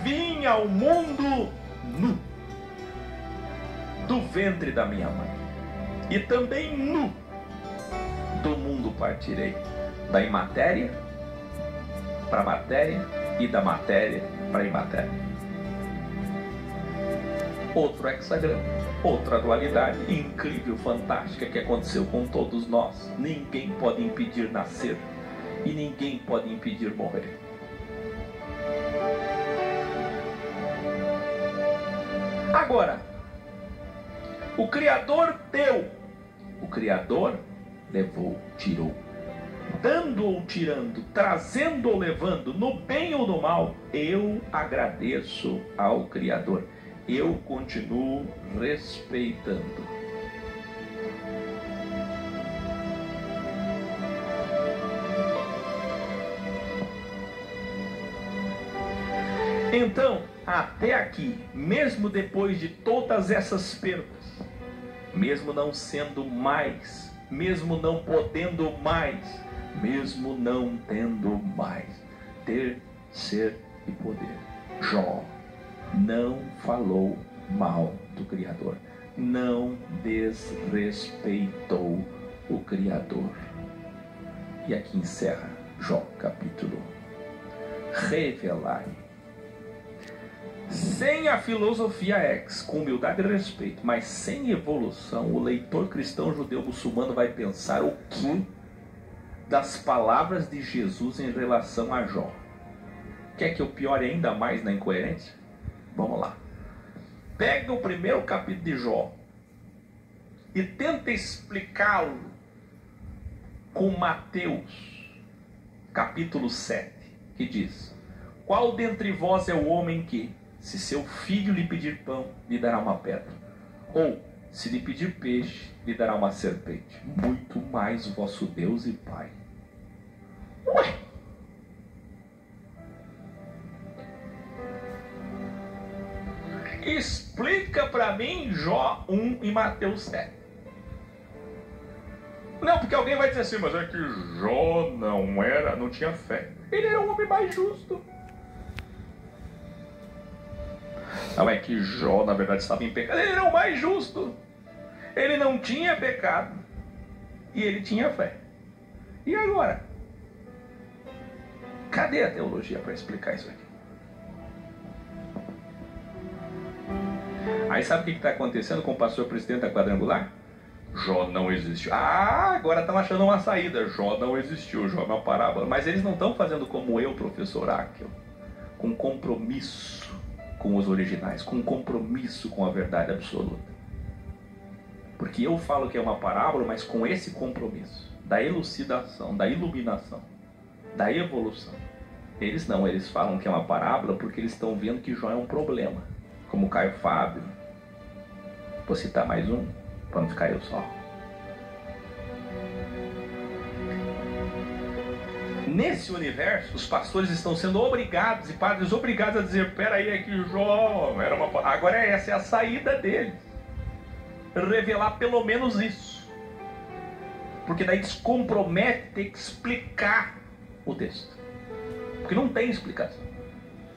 vim ao mundo nu. do ventre da minha mãe. E também nu do mundo partirei. Da imatéria para a matéria e da matéria para a imatéria. Outro hexagrama, outra dualidade incrível, fantástica que aconteceu com todos nós. Ninguém pode impedir nascer e ninguém pode impedir morrer. Agora, o Criador deu, o Criador levou, tirou. Dando ou tirando, trazendo ou levando, no bem ou no mal, eu agradeço ao Criador. Eu continuo respeitando. Então, até aqui, mesmo depois de todas essas perdas, mesmo não sendo mais, mesmo não podendo mais, mesmo não tendo mais, ter, ser e poder, Jó não falou mal do Criador, não desrespeitou o Criador. E aqui encerra Jó capítulo 1. Revelai. Sem a filosofia com humildade e respeito, mas sem evolução, o leitor cristão, judeu, muçulmano vai pensar o que das palavras de Jesus em relação a Jó? Quer que eu piore ainda mais na incoerência? Vamos lá. Pega o primeiro capítulo de Jó e tenta explicá-lo com Mateus, capítulo 7, que diz: qual dentre vós é o homem que, se seu filho lhe pedir pão, lhe dará uma pedra? Ou, se lhe pedir peixe, lhe dará uma serpente? Muito mais vosso Deus e Pai. Ué! Explica para mim Jó 1 e Mateus 7. Não, porque alguém vai dizer assim, mas é que Jó não tinha fé. Ele era o homem mais justo. Não, é que Jó, na verdade, estava em pecado. Ele era o mais justo. Ele não tinha pecado. E ele tinha fé. E agora? Cadê a teologia para explicar isso aqui? Aí sabe o que está acontecendo com o pastor presidente da Quadrangular? Jó não existiu. Ah, agora estão achando uma saída. Jó não existiu, Jó é uma parábola. Mas eles não estão fazendo como eu, professor Áquil, com compromisso com os originais, com compromisso com a verdade absoluta. Porque eu falo que é uma parábola, mas com esse compromisso da elucidação, da iluminação, da evolução. Eles não, eles falam que é uma parábola porque eles estão vendo que Jó é um problema, como Caio Fábio. Vou citar mais um, para não ficar eu só. Nesse universo, os pastores estão sendo obrigados, e padres obrigados a dizer: peraí, é que Jó era uma... Agora essa é a saída deles. Revelar pelo menos isso. Porque daí descompromete ter que explicar o texto. Porque não tem explicação.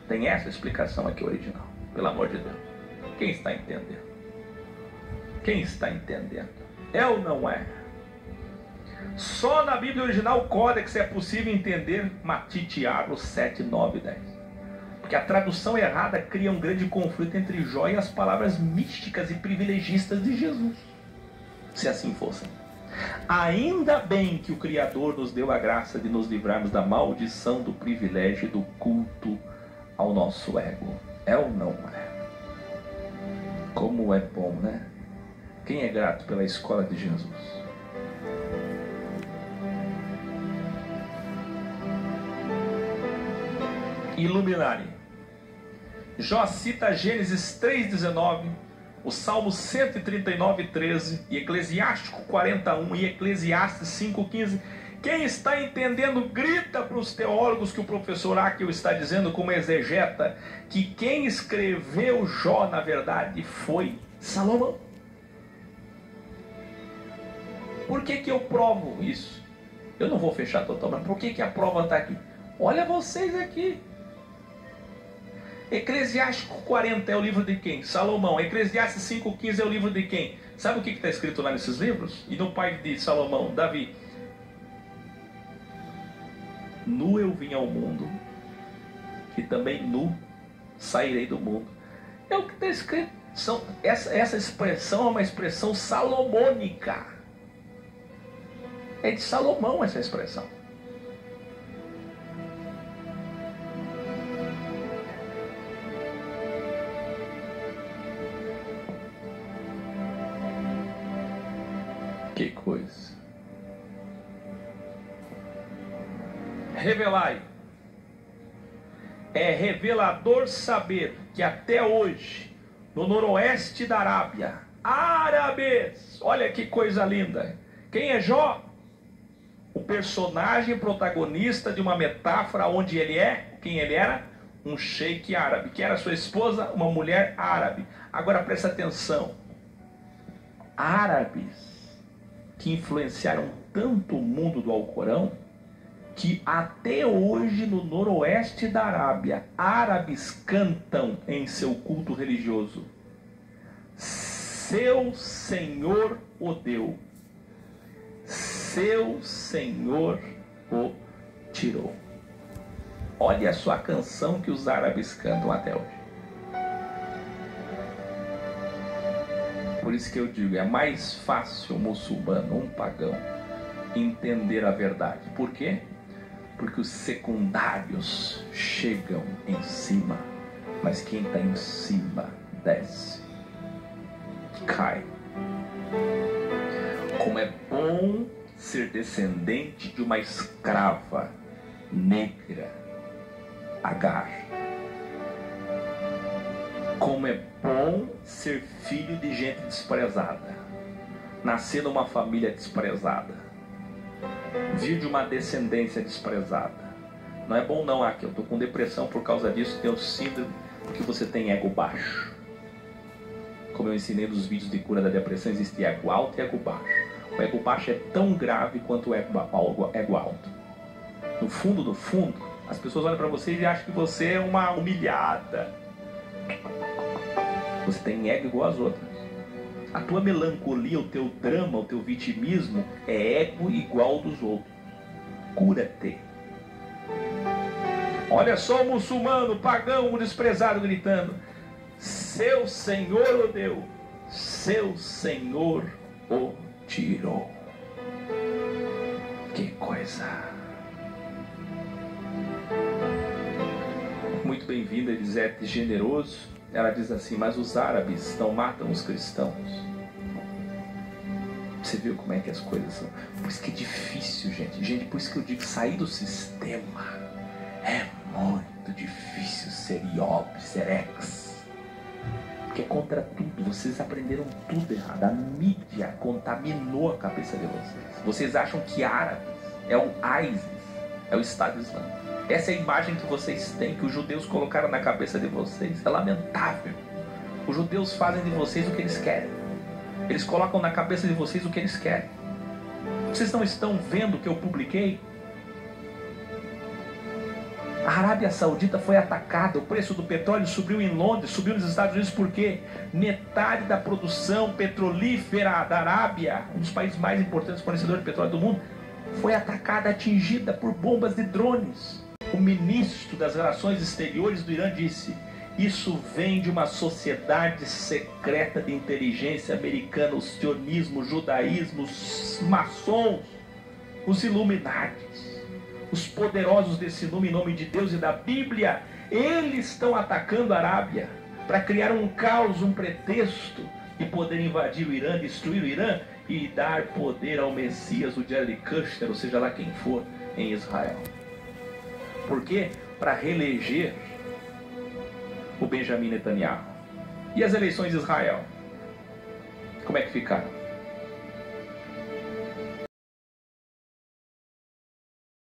Tem essa explicação aqui original. Pelo amor de Deus. Quem está entendendo? Quem está entendendo? É ou não é? Só na Bíblia original, o Códex, é possível entender Tiago 7, 9 e 10. Porque a tradução errada cria um grande conflito entre Jó e as palavras místicas e privilegistas de Jesus. Se assim fossem. Ainda bem que o Criador nos deu a graça de nos livrarmos da maldição do privilégio e do culto ao nosso ego. É ou não é? Como é bom, né? Quem é grato pela escola de Jesus? Iluminarem. Jó cita Gênesis 3,19, o Salmo 139, 13, e Eclesiástico 41 e Eclesiastes 5,15. Quem está entendendo, grita para os teólogos que o professor Áquil está dizendo como exegeta, que quem escreveu Jó, na verdade, foi Salomão. Por que que eu provo isso? Eu não vou fechar totalmente. Por que que a prova está aqui? Olha vocês aqui. Eclesiástico 40 é o livro de quem? Salomão. Eclesiastes 5,15 é o livro de quem? Sabe o que está escrito lá nesses livros? E no pai de Salomão, Davi: nu eu vim ao mundo, e também nu sairei do mundo. É o que está escrito. Essa expressão é uma expressão salomônica. É de Salomão essa expressão. Que coisa. Revelai. É revelador saber que até hoje, no noroeste da Arábia, árabes, olha que coisa linda. Quem é Jó? O personagem protagonista de uma metáfora onde ele é, quem ele era? Um sheik árabe, que era sua esposa, uma mulher árabe. Agora presta atenção. Árabes que influenciaram tanto o mundo do Alcorão, que até hoje no noroeste da Arábia, árabes cantam em seu culto religioso: seu Senhor o deu, seu Senhor o tirou. Olha a sua canção que os árabes cantam até hoje. Por isso que eu digo, é mais fácil um muçulmano, um pagão, entender a verdade. Por quê? Porque os secundários chegam em cima, mas quem está em cima desce, cai. Como é bom ser descendente de uma escrava negra, Agar. Como é bom ser filho de gente desprezada, nascer numa família desprezada, vir de uma descendência desprezada. Não é bom não, aqui eu estou com depressão por causa disso, tenho síndrome, porque você tem ego baixo. Como eu ensinei nos vídeos de cura da depressão, existe ego alto e ego baixo. O ego baixo é tão grave quanto o ego alto. No fundo, as pessoas olham para você e acham que você é uma humilhada. Você tem ego igual às outras. A tua melancolia, o teu drama, o teu vitimismo é ego igual ao dos outros. Cura-te. Olha só o muçulmano, o pagão, o desprezado gritando: seu Senhor o deu, seu Senhor o tirou. Que coisa. Muito bem-vinda, Elisete Generoso. Ela diz assim: mas os árabes não matam os cristãos. Você viu como é que as coisas são? Por isso que é difícil, gente. Por isso que eu digo, sair do sistema é muito difícil. Ser Iob, ser ex. Porque é contra tudo. Vocês aprenderam tudo errado. A mídia contaminou a cabeça de vocês. Vocês acham que árabes é o ISIS, é o Estado Islâmico. Essa é a imagem que vocês têm, que os judeus colocaram na cabeça de vocês. É lamentável. Os judeus fazem de vocês o que eles querem. Eles colocam na cabeça de vocês o que eles querem. Vocês não estão vendo o que eu publiquei? A Arábia Saudita foi atacada, o preço do petróleo subiu em Londres, subiu nos Estados Unidos, porque metade da produção petrolífera da Arábia, um dos países mais importantes fornecedores de petróleo do mundo, foi atacada, atingida por bombas de drones. O ministro das Relações Exteriores do Irã disse: isso vem de uma sociedade secreta de inteligência americana, o sionismo, o judaísmo, os maçons, os Illuminatis, os poderosos desse nome, em nome de Deus e da Bíblia. Eles estão atacando a Arábia para criar um caos, um pretexto e poder invadir o Irã, destruir o Irã e dar poder ao Messias, o Jared Kushner, ou seja lá quem for, em Israel. Por quê? Para reeleger o Benjamin Netanyahu. E as eleições de Israel? Como é que ficaram?